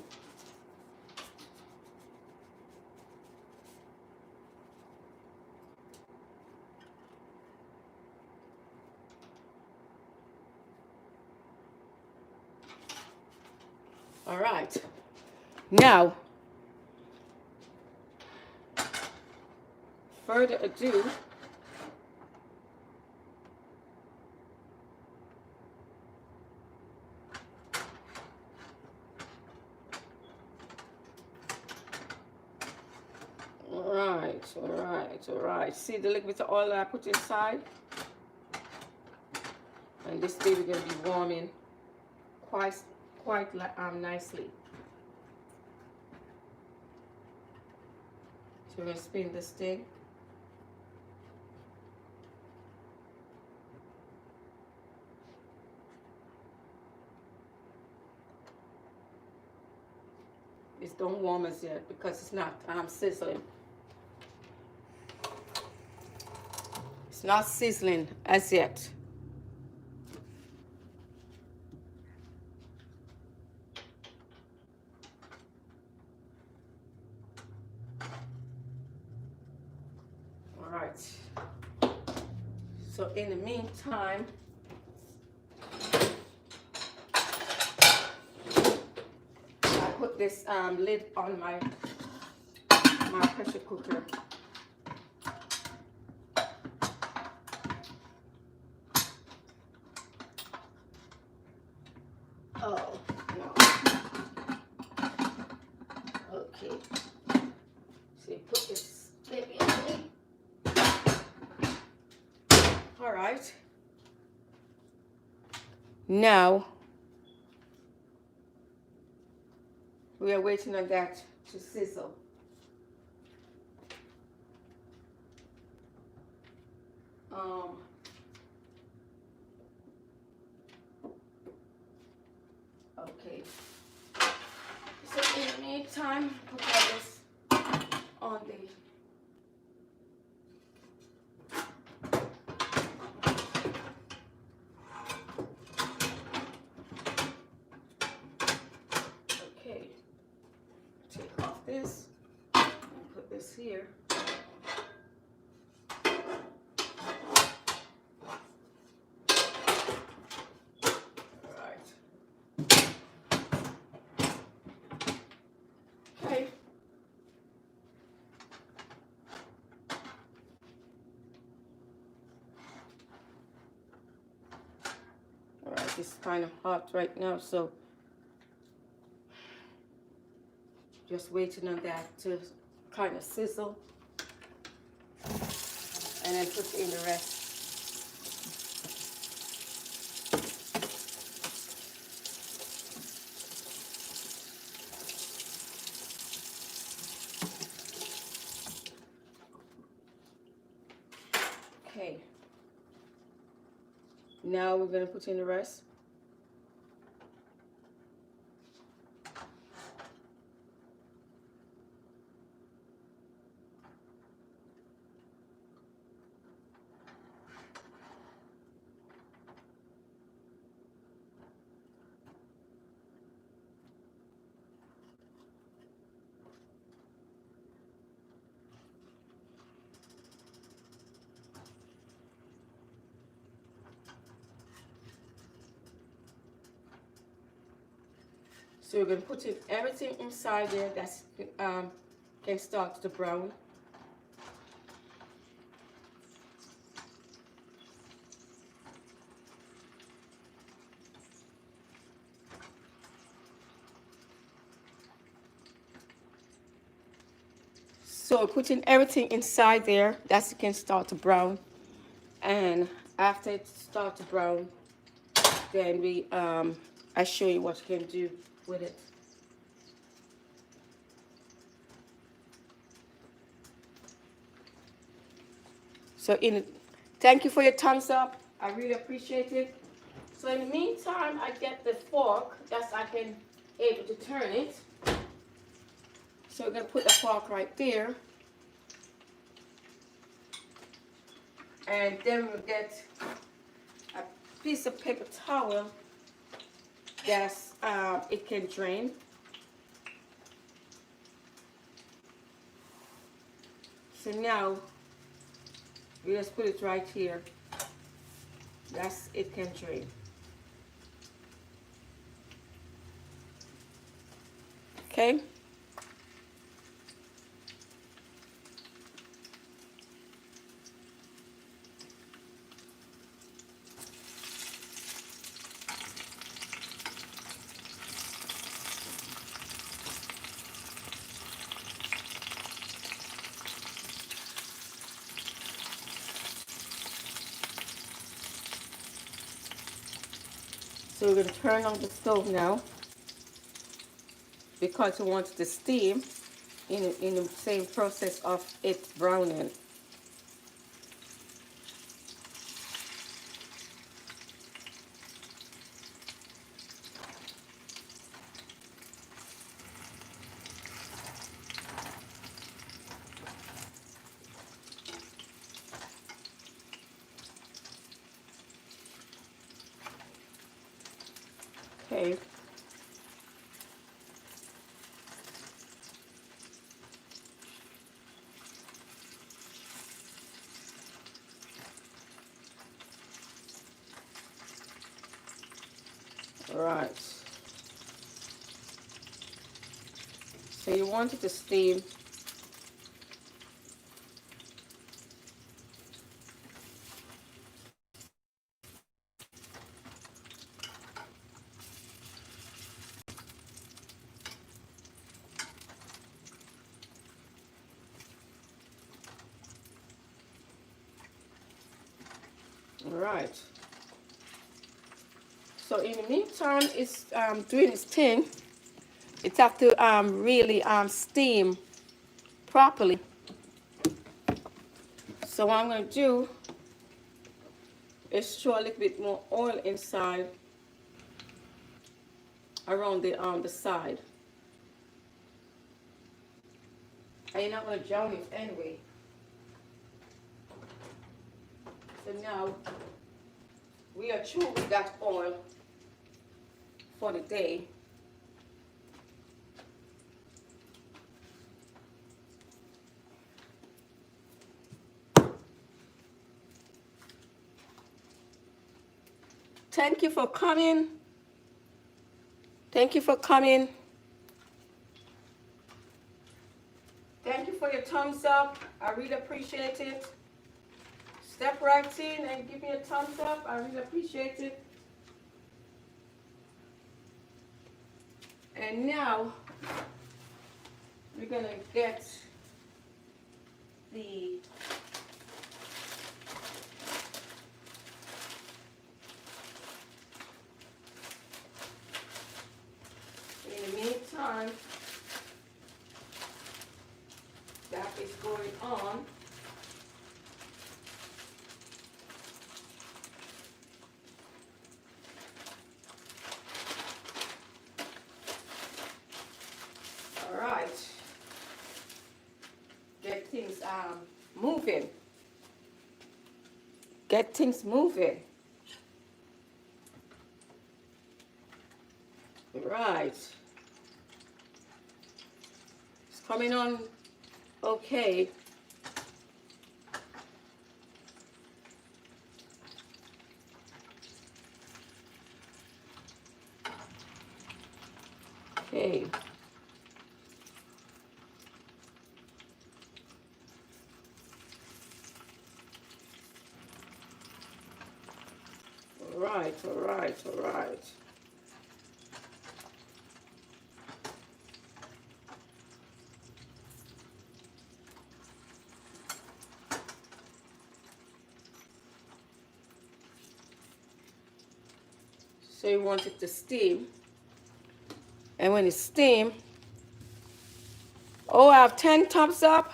All right, now, further ado, all right, All right, all right. See the little bit of oil that I put inside? And this baby gonna be warming quite nicely. So we're gonna spin this thing. It's don't warm as yet because it's not sizzling. It's not sizzling as yet. All right. So in the meantime, I put this lid on my pressure cooker. Oh no. Okay. So you put this baby on. All right. Now we are waiting on that to sizzle. Okay. So in the meantime, put all this on the okay. Take off this and put this here. Okay. All right, it's kind of hot right now, so just waiting on that to kind of sizzle, and then put in the rest. Okay. Now we're going to put in the rest. So we're going to put in everything inside there that can start to brown. So putting everything inside there that can start to brown, and after it starts to brown, then I show you what you can do with it. So thank you for your thumbs up. I really appreciate it. So in the meantime, I get the fork that I can able to turn it. So we're gonna put the fork right there, and then we'll get a piece of paper towel that it can drain. So now we just put it right here. That's it can drain. Okay. So we're going to turn on the stove now because we want the steam in the same process of it browning. Okay. All right. So you want it to steam. All right. So in the meantime, it's doing its thing. It's have to really steam properly. So what I'm going to do is throw a little bit more oil inside around the side. And you're not going to drown it anyway. So now we are through with that oil for the day. Thank you for coming. Thank you for coming. Thank you for your thumbs up. I really appreciate it. Step right in and give me a thumbs up. I really appreciate it. And now we're going to get the in the meantime that is going on, all right, get things moving. Get things moving. Right. It's coming on okay. Okay. All right, all right, all right. So you want it to steam. And when it's steam, oh, I have 10 thumbs up.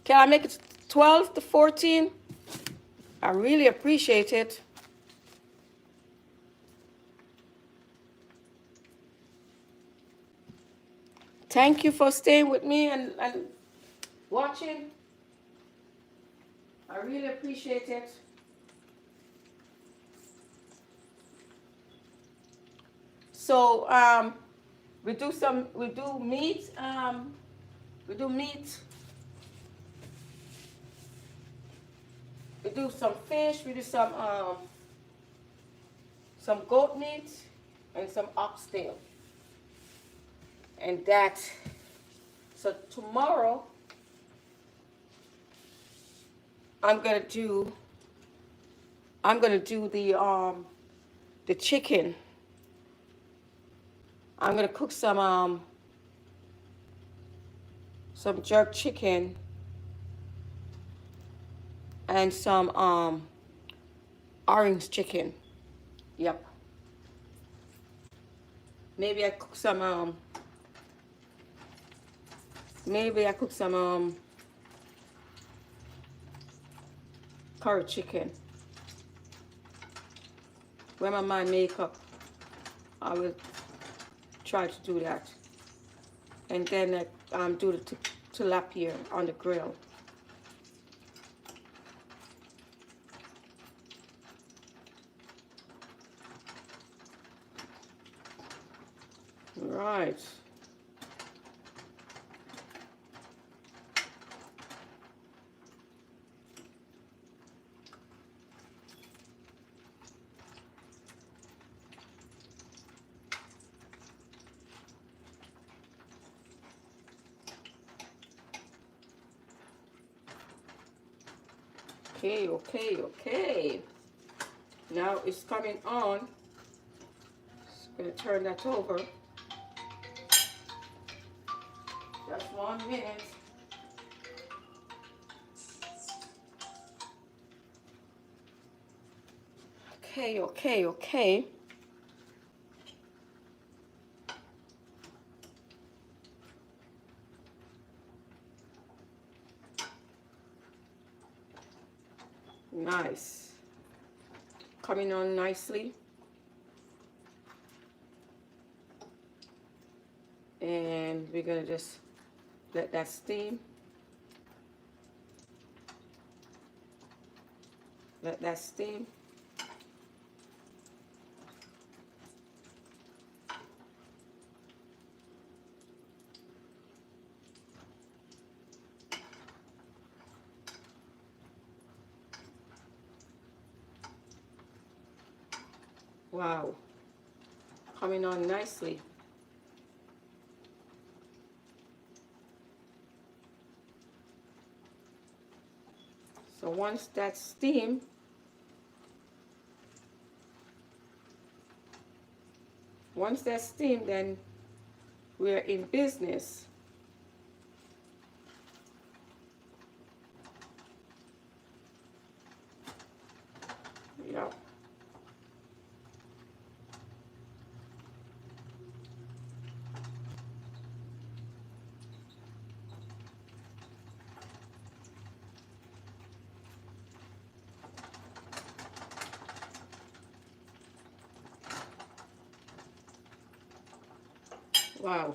Can I make it 12 to 14? I really appreciate it. Thank you for staying with me and watching. I really appreciate it. So we do meat. We do meat. We do some fish. We do some goat meat and some oxtail. And that. So tomorrow I'm gonna do the chicken. I'm gonna cook some jerk chicken and some orange chicken. Yep. Maybe I cook some maybe I cook some curry chicken. When my mind make up, I will try to do that. And then do the tilapia on the grill. Right. Okay, okay, okay. Now it's coming on. Just gonna turn that over. Just 1 minute. Okay, okay, okay. Nice. Coming on nicely. And we're gonna just let that steam. Let that steam. Wow. Coming on nicely. So once that steam, then we're in business. Yep. Wow.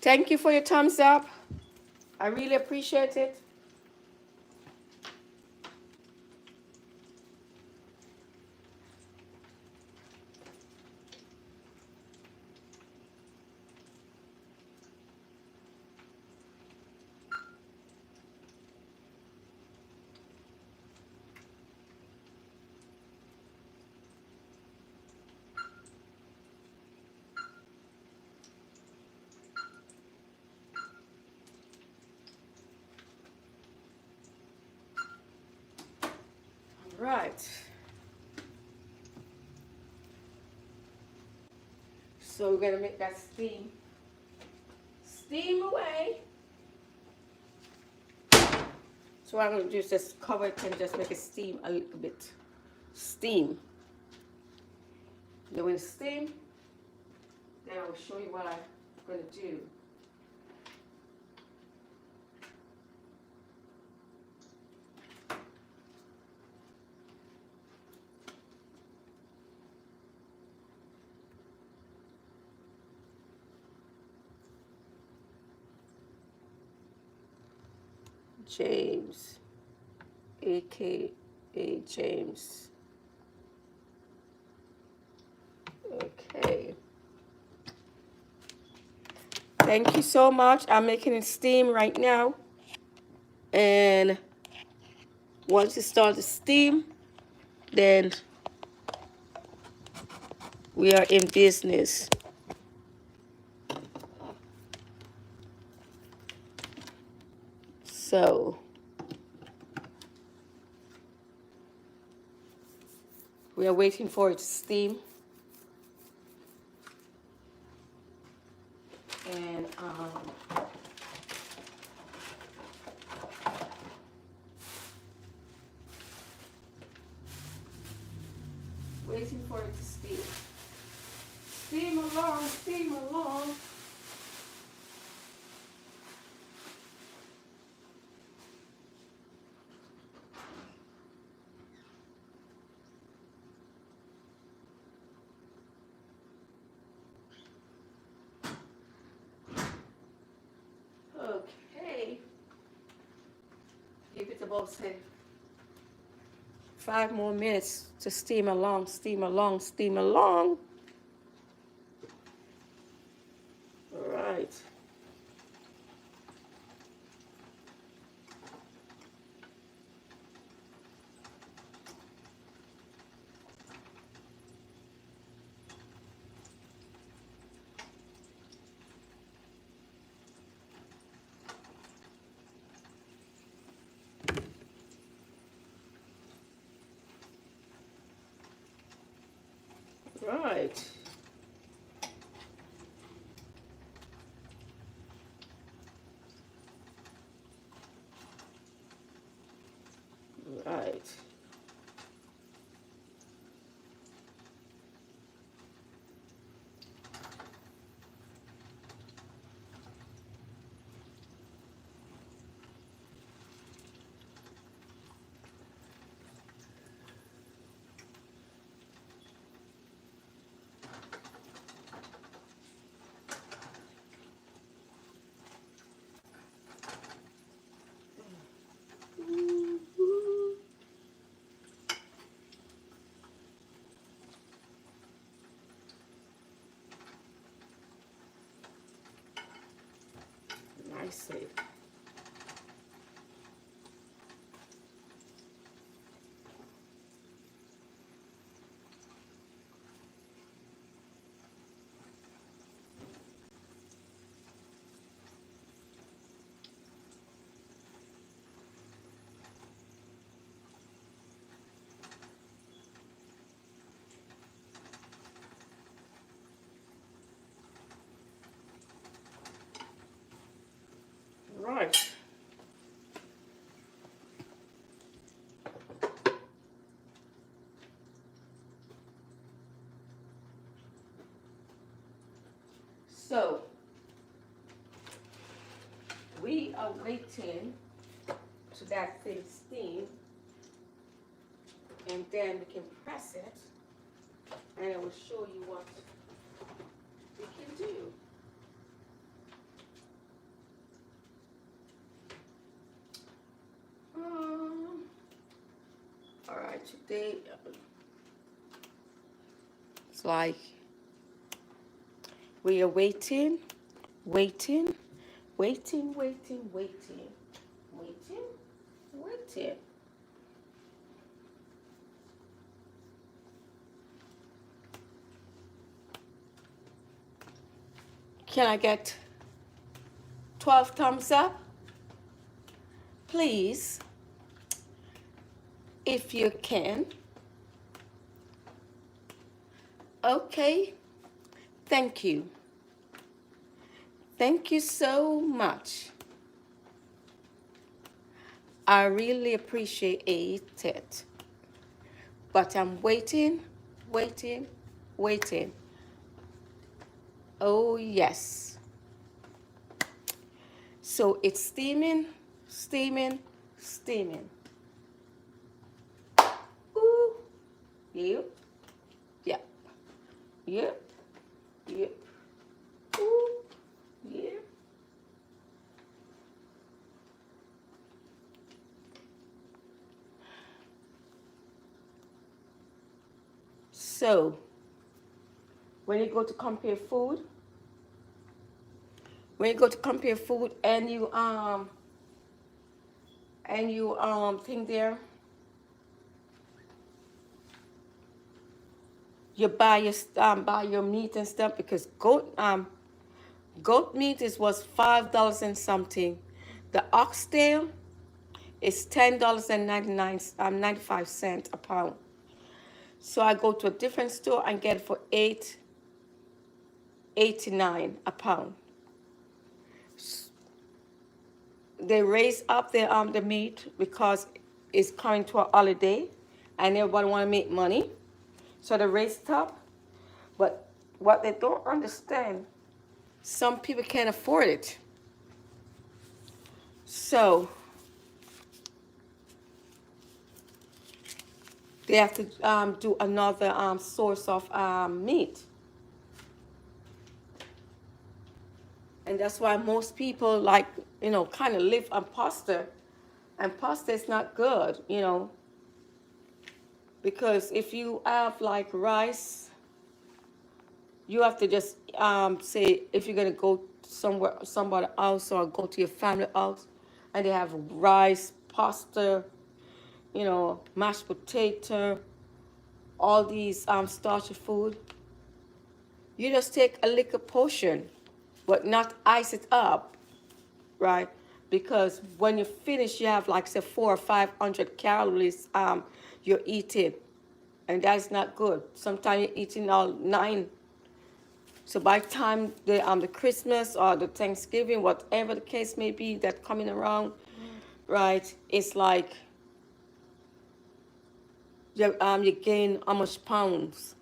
Thank you for your thumbs up. I really appreciate it. Right. So we're gonna make that steam away. So what I'm gonna do is just cover it and just make it steam a little bit. Steam. Then when it's steam, then I will show you what I'm gonna do. James, aka James. Okay. Thank you so much. I'm making it steam right now. And once it starts to steam, then we are in business. So we are waiting for it to steam. And waiting for it to steam. Steam along, steam along. Okay. Give it about, say, 5 more minutes to steam along, steam along, steam along. All right. Right. Right. Nicely. Right. So we are waiting to that thing steam, and then we can press it, and I will show you what we can do. All right, today it's like we are waiting, waiting, waiting, waiting, waiting, waiting, waiting. Can I get 12 thumbs up? Please, if you can. Okay, thank you. Thank you so much. I really appreciate it. But I'm waiting, waiting, waiting. Oh, yes. So it's steaming, steaming, steaming. Ooh. Yep. Yep. Yep. Yep. Ooh. Yep. So when you go to compare food, and you think there, you buy your meat and stuff, because goat meat was $5 and something. The oxtail is $10.95 a pound. So I go to a different store and get it for $8.89 a pound. They raise up the meat because it's coming to a holiday and everybody want to make money. So they raise it up. But what they don't understand, some people can't afford it. So they have to do another source of meat. And that's why most people like, kind of live on pasta. And pasta is not good, because if you have like rice, you have to just say if you're gonna go somewhere, somebody else, or go to your family house, and they have rice, pasta, mashed potato, all these starchy food. You just take a little portion, but not ice it up, right? Because when you finish, you have like say 400 or 500 calories you're eating, and that's not good. Sometimes you're eating all 9. So by the time the Christmas or the Thanksgiving, whatever the case may be that coming around, right? It's like you gain how much pounds?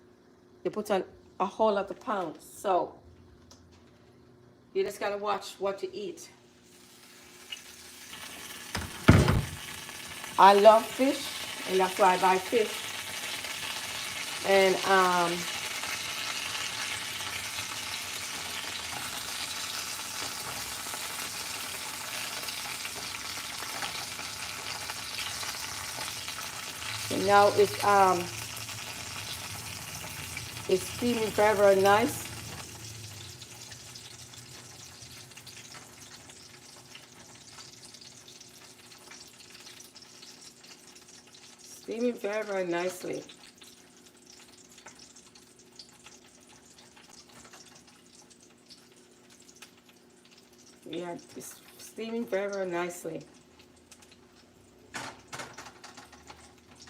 You put on a whole lot of pounds. So you just gotta watch what you eat. I love fish, and that's why I buy fish. And now it's steaming very, very nice. Steaming very, very nicely. Yeah, it's steaming very, very nicely.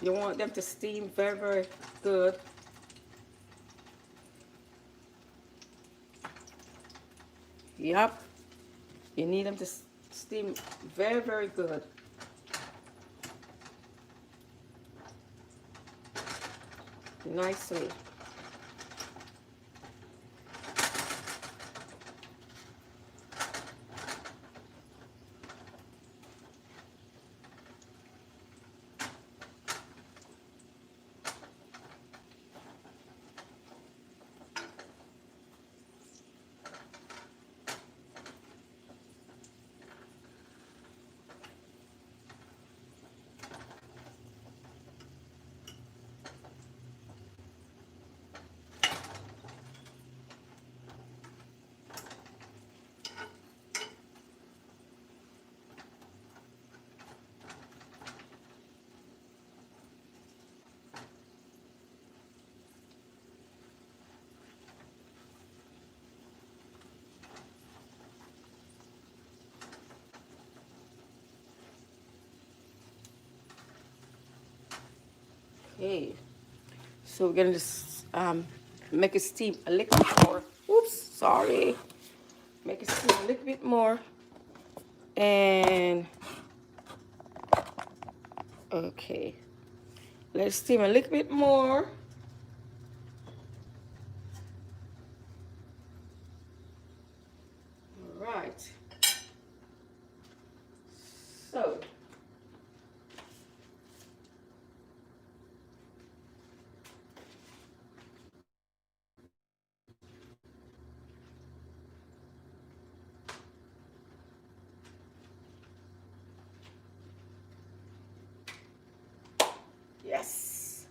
You want them to steam very, very good. Yep. You need them to steam very, very good. Nicely. Okay. So we're gonna just make it steam a little bit more. Oops, sorry. Make it steam a little bit more. And okay. Let's steam a little bit more. All right. So yes.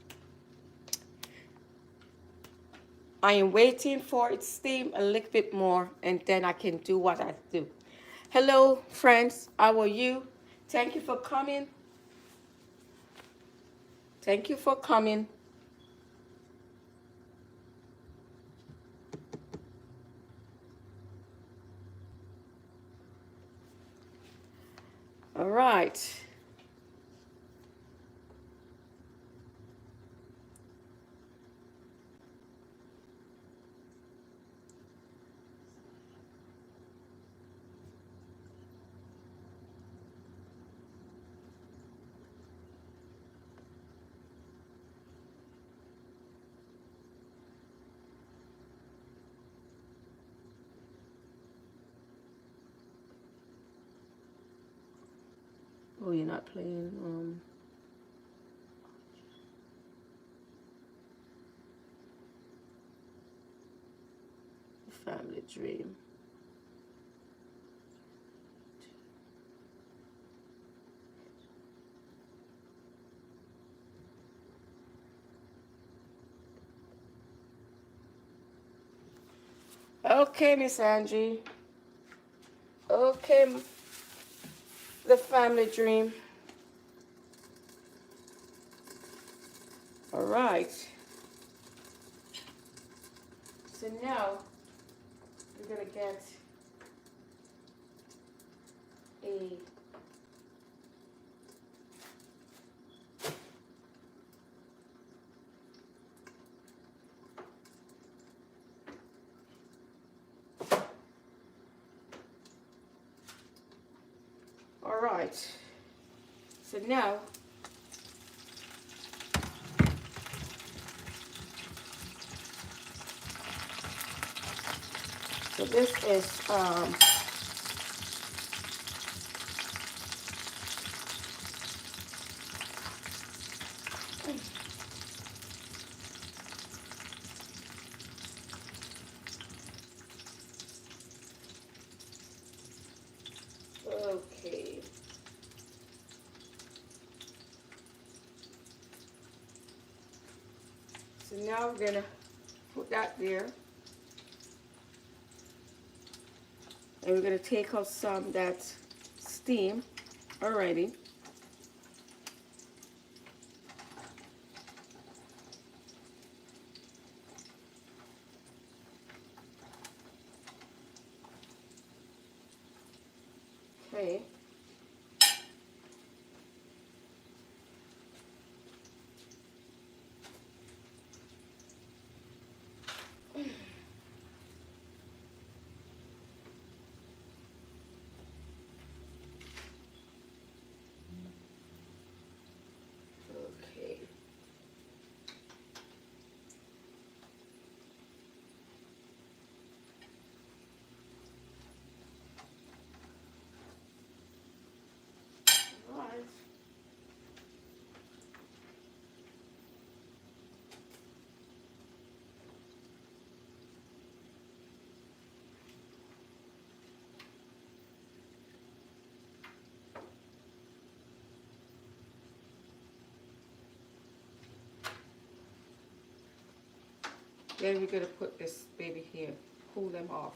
I am waiting for it to steam a little bit more, and then I can do what I do. Hello, friends. How are you? Thank you for coming. Thank you for coming. All right. Oh, you're not playing Family Dream. Okay, Miss Angie. Okay, the Family Dream. All right. So now we're gonna get a all right. So now so this is okay. So now we're gonna put that there. And we're gonna take out some that steam already. Okay. Okay. All right. Then we're gonna put this baby here, cool them off.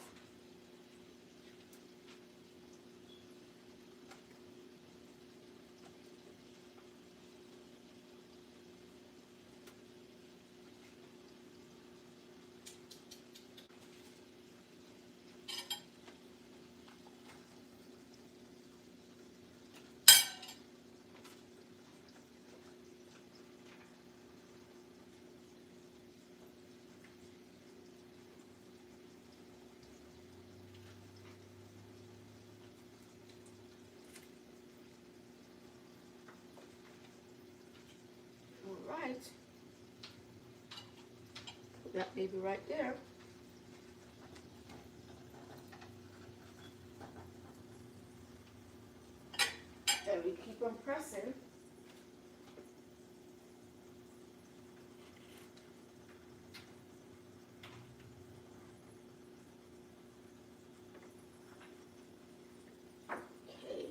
All right. Put that baby right there. And we keep on pressing. Okay.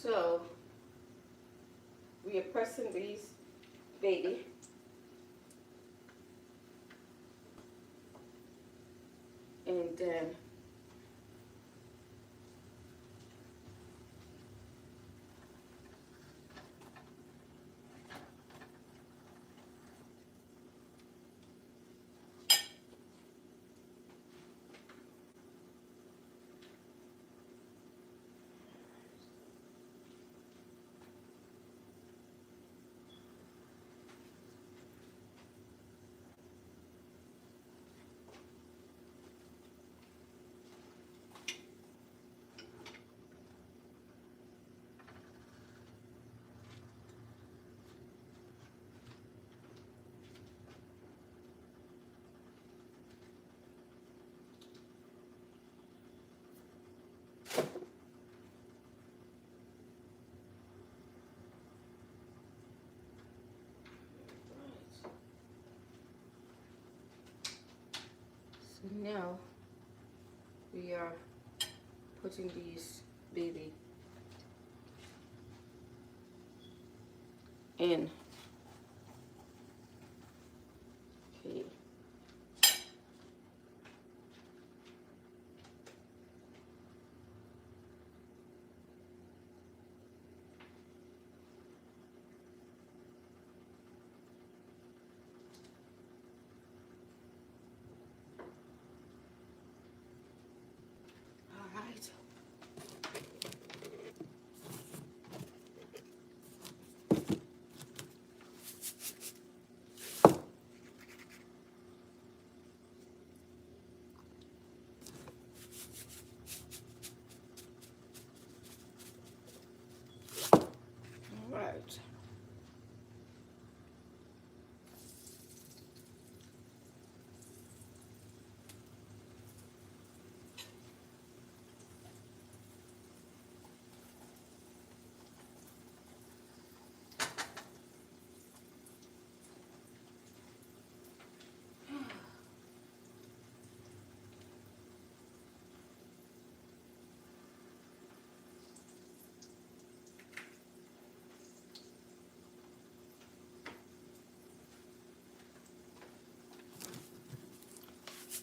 So we are pressing these, baby. And then so now we are putting these, baby, in. Okay. All right. All right.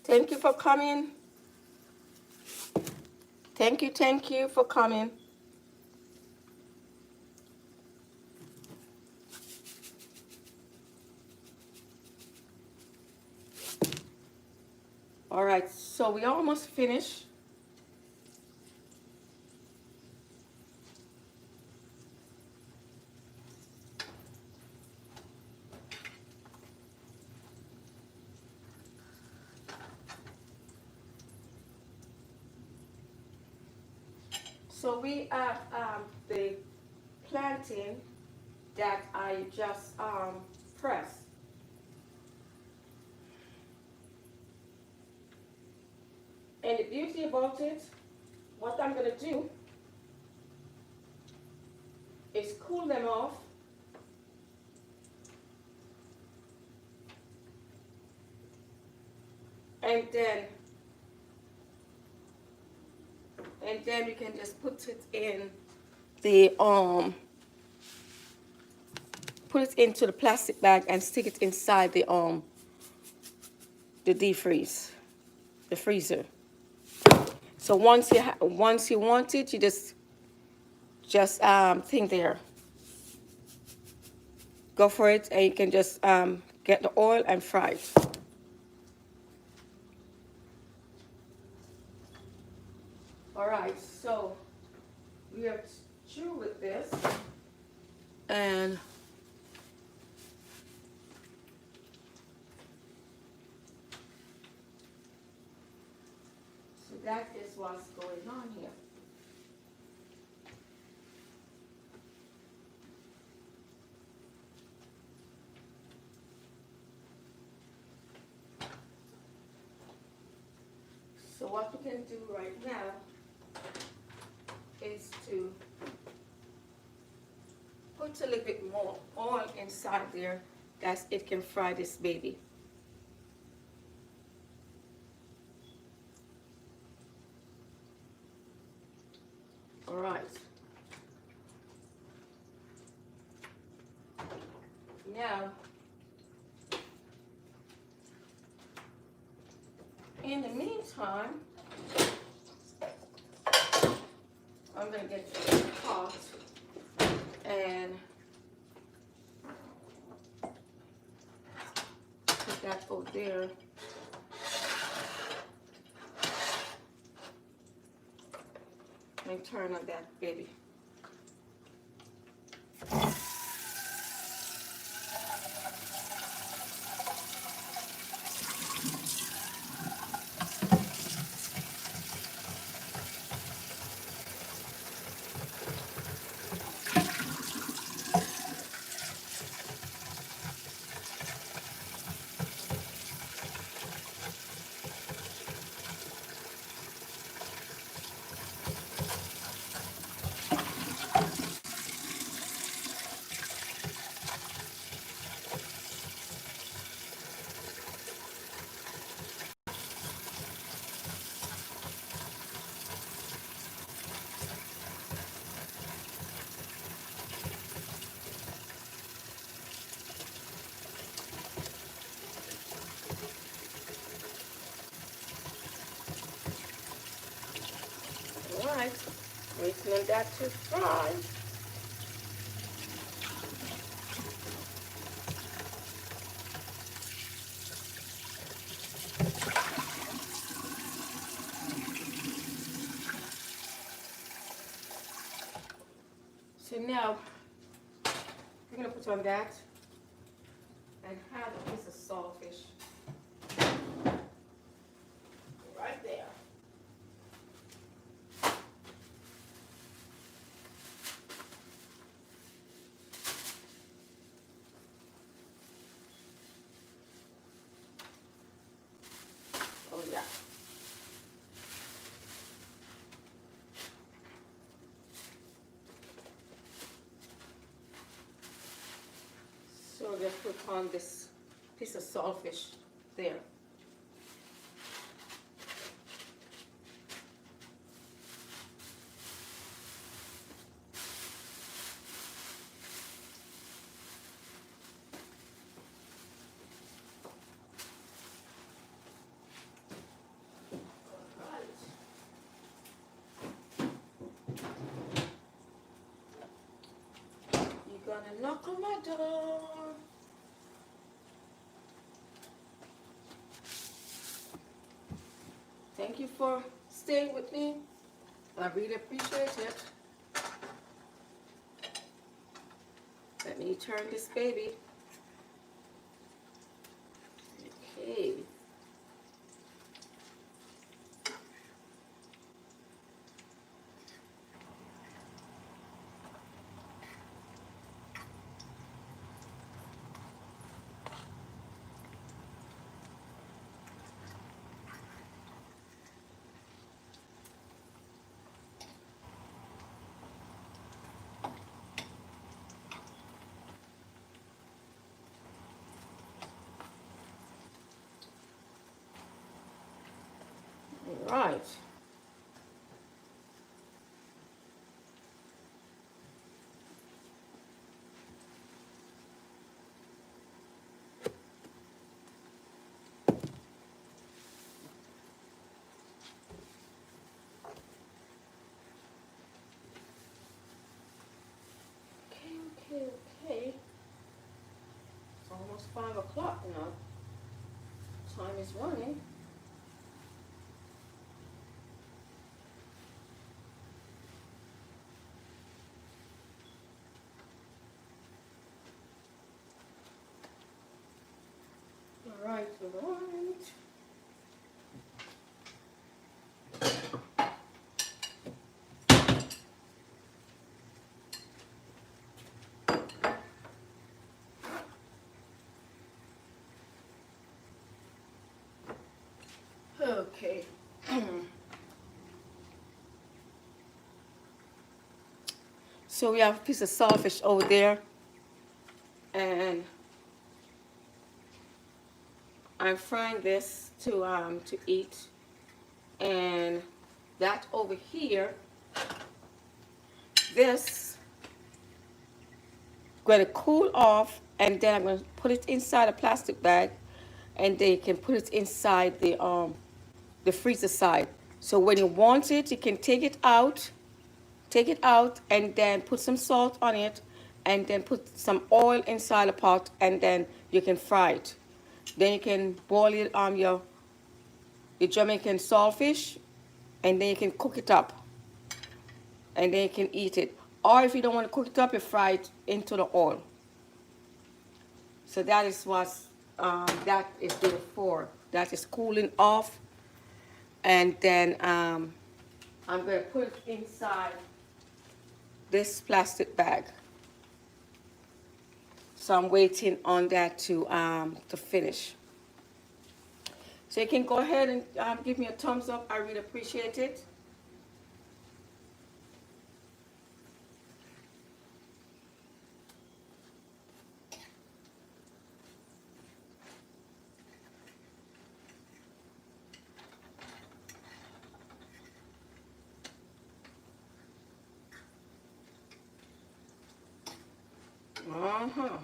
Thank you for coming. Thank you for coming. All right, so we almost finished. So we have the plantain that I just pressed. And the beauty about it, what I'm gonna do is cool them off. And then we can just put it in the put it into the plastic bag and stick it inside the deep freeze, the freezer. So once you want it, you just think there, go for it, and you can just get the oil and fry it. All right, so we are through with this, and so that is what's going on here. So what we can do right now is to put a little bit more oil inside there that it can fry this baby. All right. Now, in the meantime, I'm going to get the pot and put that over there. And turn on that baby. Alright, waiting on that to fry. So now, we're going to put on that and have a piece of saltfish right there. Oh yeah. So just put on this piece of saltfish there. You're gonna knock on my door. Thank you for staying with me. I really appreciate it. Let me turn this baby. Okay. All right. Okay. It's almost 5 o'clock now. Time is running. All right. Okay. So we have a piece of saltfish over there, and I'm frying this to eat, and that over here, this going to cool off and then I'm going to put it inside a plastic bag, and then you can put it inside the freezer side. So when you want it, you can take it out, and then put some salt on it, and then put some oil inside a pot, and then you can fry it. Then you can boil it on your Jamaican saltfish, and then you can cook it up, and then you can eat it. Or if you don't want to cook it up, you fry it into the oil. So that is what that is there for. That is cooling off, and then I'm going to put it inside this plastic bag. So I'm waiting on that to finish. So you can go ahead and give me a thumbs up. I really appreciate it. Uh-huh.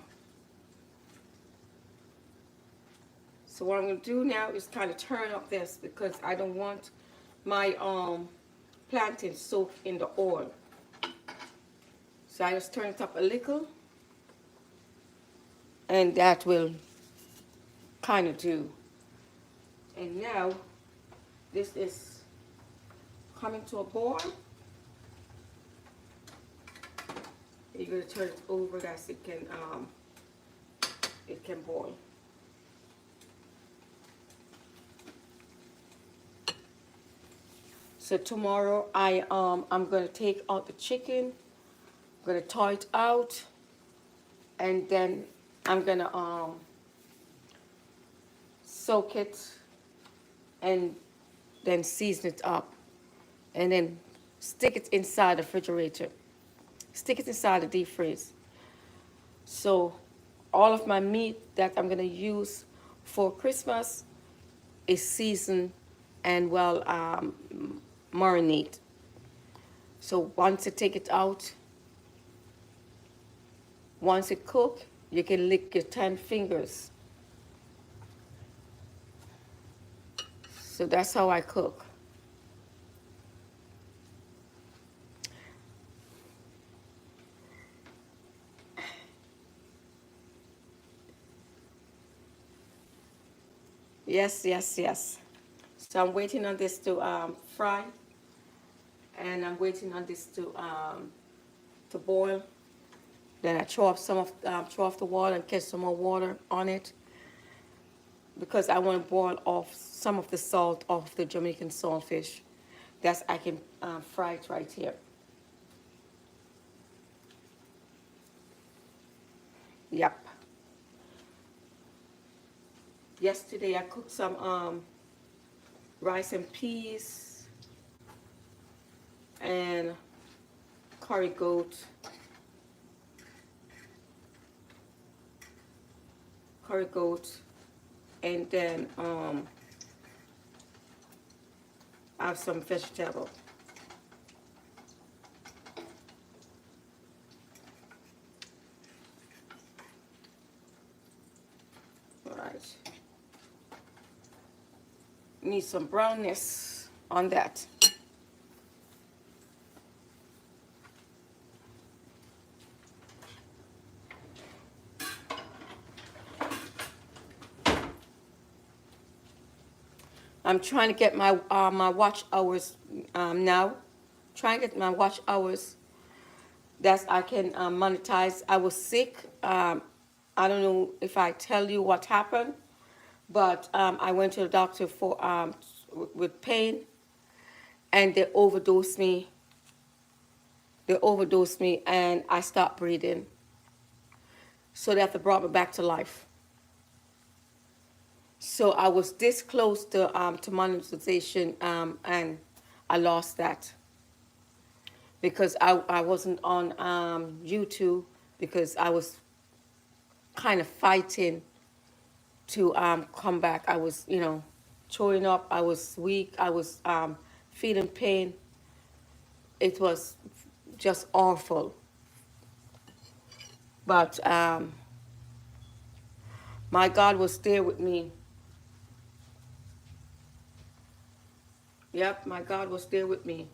So what I'm going to do now is kind of turn up this because I don't want my plantain soaked in the oil. So I just turn it up a little, and that will kind of do. And now this is coming to a boil. You're going to turn it over as it can boil. So tomorrow I'm going to take out the chicken. I'm going to thaw it out, and then I'm going to soak it and then season it up, and then stick it inside the refrigerator. Stick it inside the deep freeze. So all of my meat that I'm going to use for Christmas is seasoned and well marinate. So once you take it out, once it cook, you can lick your 10 fingers. So that's how I cook. Yes, yes, yes. So I'm waiting on this to fry, and I'm waiting on this to boil. Then I throw off the water and catch some more water on it because I want to boil off some of the salt off the Jamaican saltfish. That's I can fry it right here. Yep. Yesterday I cooked some rice and peas and curry goat, and then I have some vegetable. All right. Need some brownness on that. I'm trying to get my watch hours now. Trying to get my watch hours that I can monetize. I was sick. I don't know if I tell you what happened, but I went to the doctor for with pain, and they overdosed me. They overdosed me, and I stopped breathing. So they have to brought me back to life. So I was this close to monetization, and I lost that because I wasn't on YouTube because I was kind of fighting to come back. I was, throwing up. I was weak. I was feeling pain. It was just awful. But My God was there with me. Yep, my God was there with me.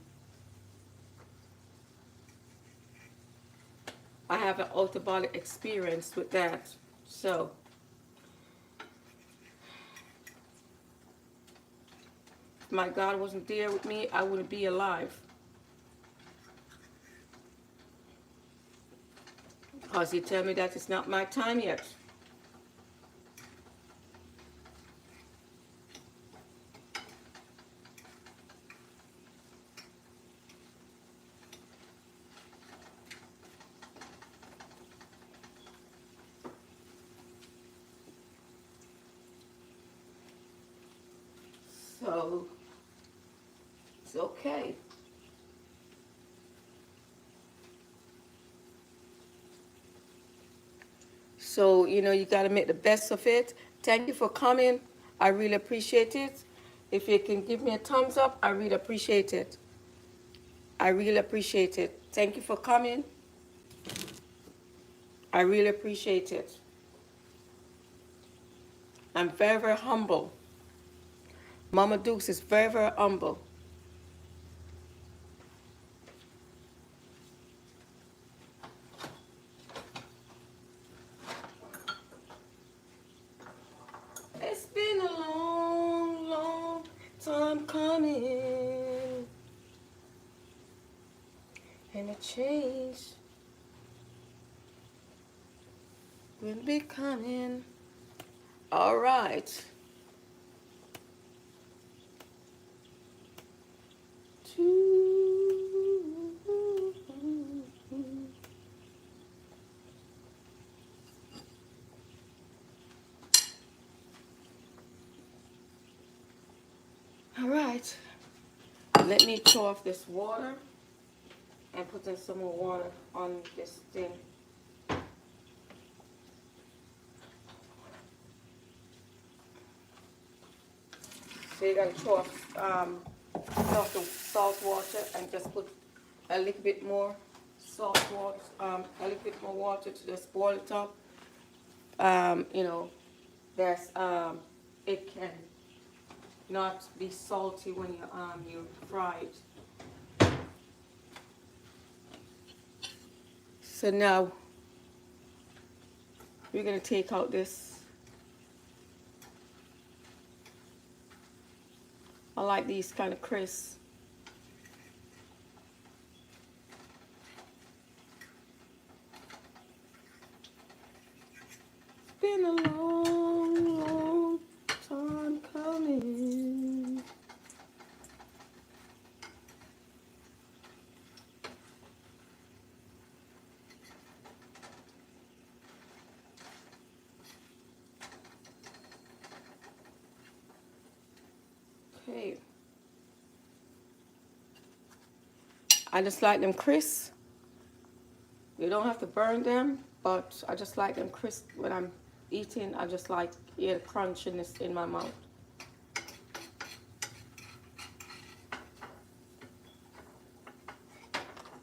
I have an out-of-body experience with that. So, if my God wasn't there with me, I wouldn't be alive. Because he tell me that it's not my time yet. So, it's okay. So, you got to make the best of it. Thank you for coming. I really appreciate it. If you can give me a thumbs up, I really appreciate it. I really appreciate it. Thank you for coming. I really appreciate it. I'm very, very humble. Mama Dukes is very, very humble. It's been a long, long time coming, and a change will be coming. All right. All right. Let me throw off this water and put in some more water on this thing. So you gotta throw off the salt water and just put a little bit more salt water, a little bit more water to just boil it up. There's it can not be salty when you fry it. So now we're gonna take out this. I like these kind of crisp. It's been a long, long time coming. Okay. I just like them crisp. You don't have to burn them, but I just like them crisp when I'm eating. I just like the crunchiness in my mouth.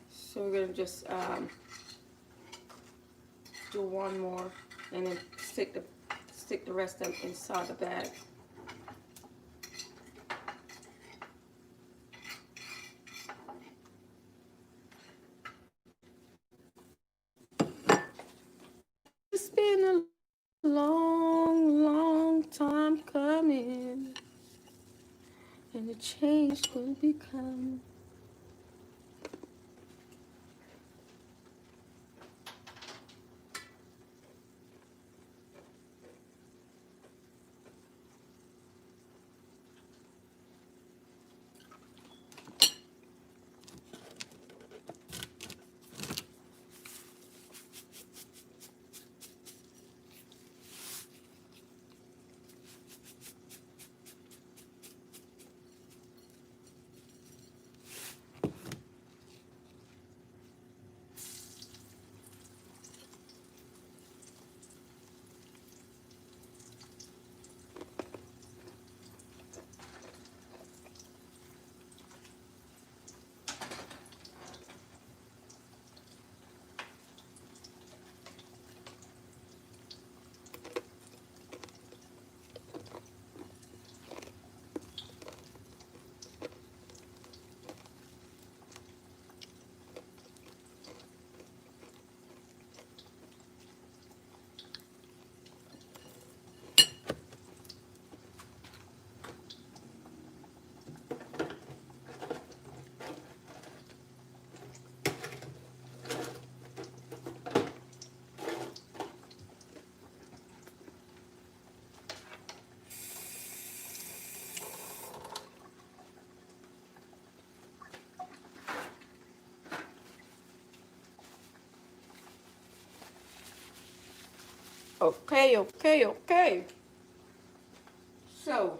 So we're gonna just do one more and then stick the rest of them inside the bag. It's been a long, long time coming, and the change will be coming. Okay, okay, okay. So,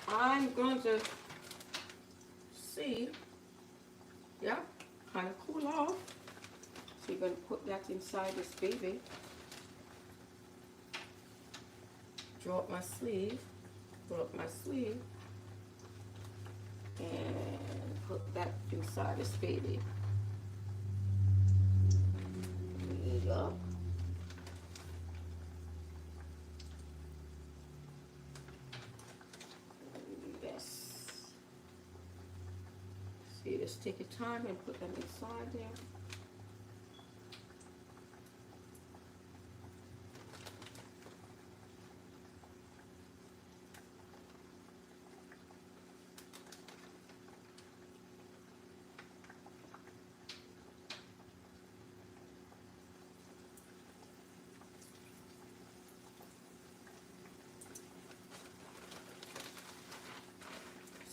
I'm going to see, yeah, kind of cool off. So you're going to put that inside this baby. Draw up my sleeve, pull up my sleeve, and put that inside this baby. There you go. Yes. See, just take your time and put them inside there.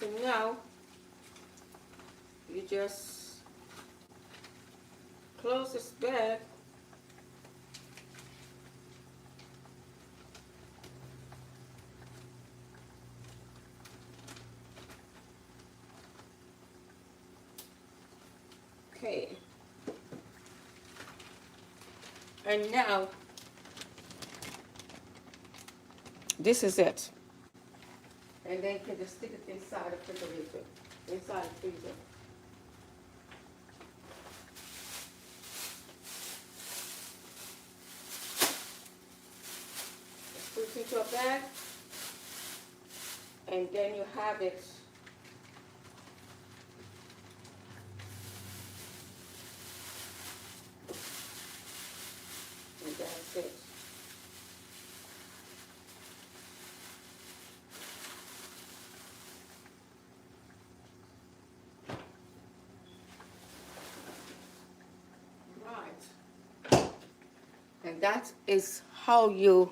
So now, you just close this bag. Okay. And now, this is it. And then you can just stick it inside the refrigerator, inside the freezer. Just put it into a bag, and then you have it. And that's it. Right. And that is how you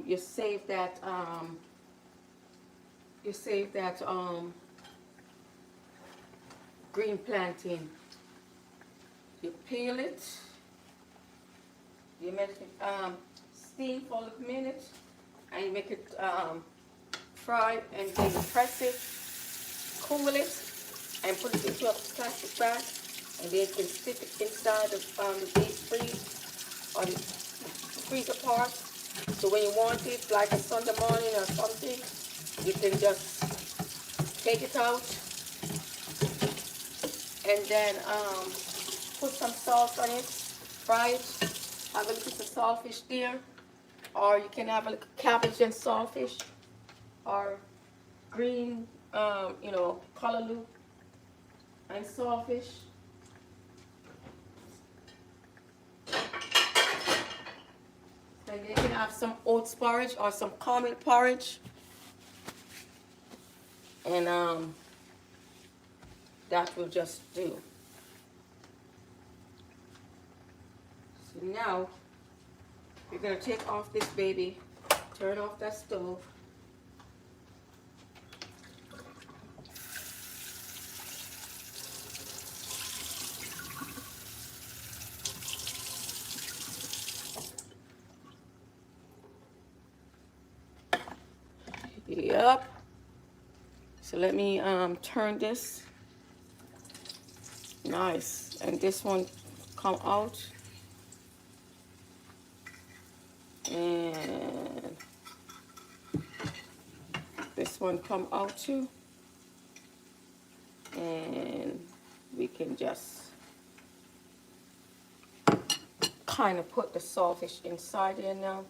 you save that green plantain. You peel it, you make it steam for a minute, and you make it fry, and then you press it, cool it, and put it into a plastic bag, and then you can stick it inside the deep freeze or the freezer part. So when you want it, like a Sunday morning or something, you can just take it out and then put some salt on it, fry it, have a little piece of saltfish there, or you can have a little cabbage and saltfish, or green, callaloo and saltfish. And you can have some oats porridge or some caramel porridge, and that will just do. So now you're gonna take off this baby, turn off that stove. Yep. So let me turn this. Nice. And this one come out. And this one come out too. And we can just kind of put the saltfish inside here now.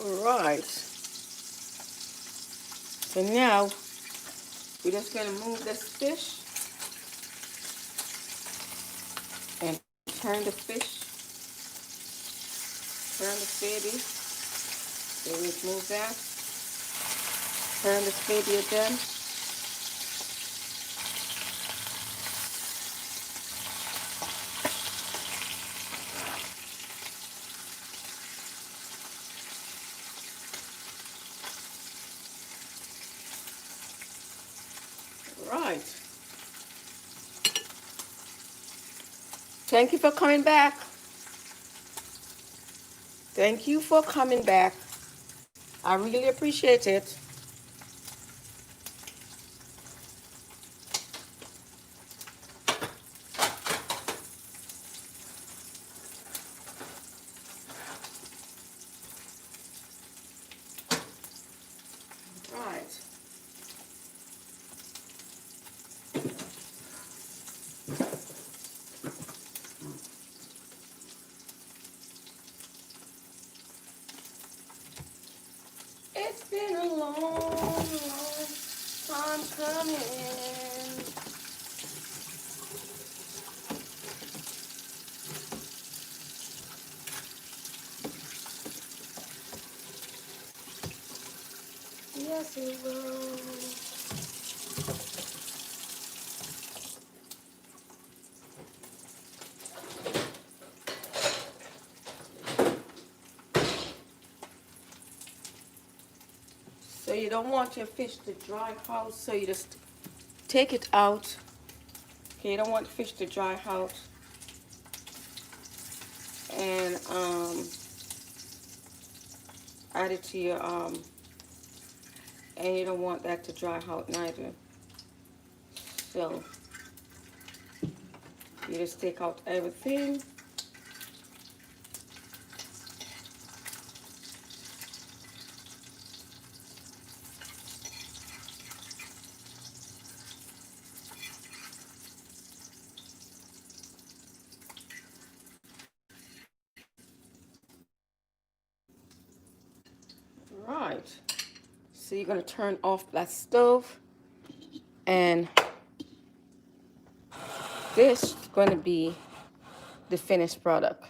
Right. So now we're just gonna move this fish and turn the fish. Turn this baby. So we move that. Turn this baby again. Right. Thank you for coming back. Thank you for coming back. I really appreciate it. Right. It's been a long, long time coming. Yes, it will. So you don't want your fish to dry out, so you just take it out. Okay, you don't want the fish to dry out. And add it to your and you don't want that to dry out neither. So you just take out everything. Right. So you're gonna turn off that stove, and this is going to be the finished product.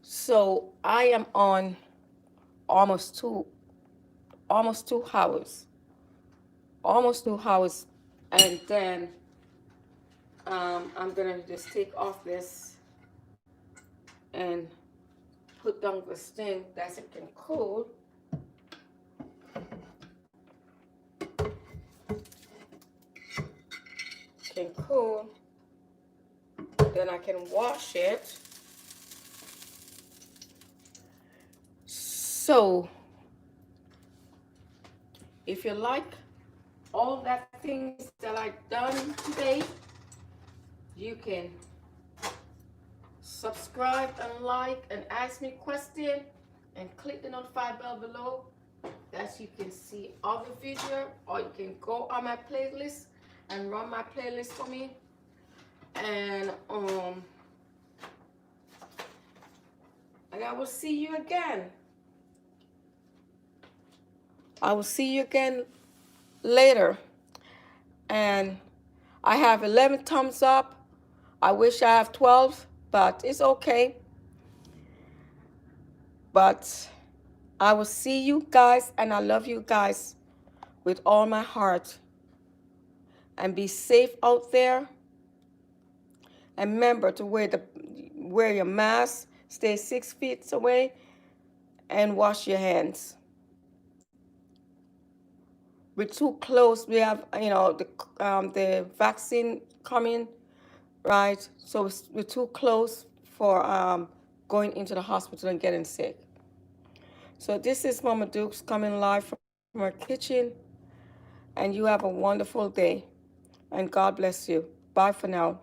So I am on almost two hours, and then I'm gonna just take off this and put down this thing that it can cool. Can cool. Then I can wash it. So if you like all that things that I've done today, you can subscribe and like and ask me question and click the notify bell below that you can see other video, or you can go on my playlist and run my playlist for me. And I will see you again. I will see you again later. And I have 11 thumbs up. I wish I have 12, but it's okay. But I will see you guys, and I love you guys with all my heart. And be safe out there. And remember to wear your mask, stay 6 feet away, and wash your hands. We're too close. We have, the vaccine coming, right? So we're too close for going into the hospital and getting sick. So this is Mama Dukes coming live from her kitchen, and you have a wonderful day, and God bless you. Bye for now.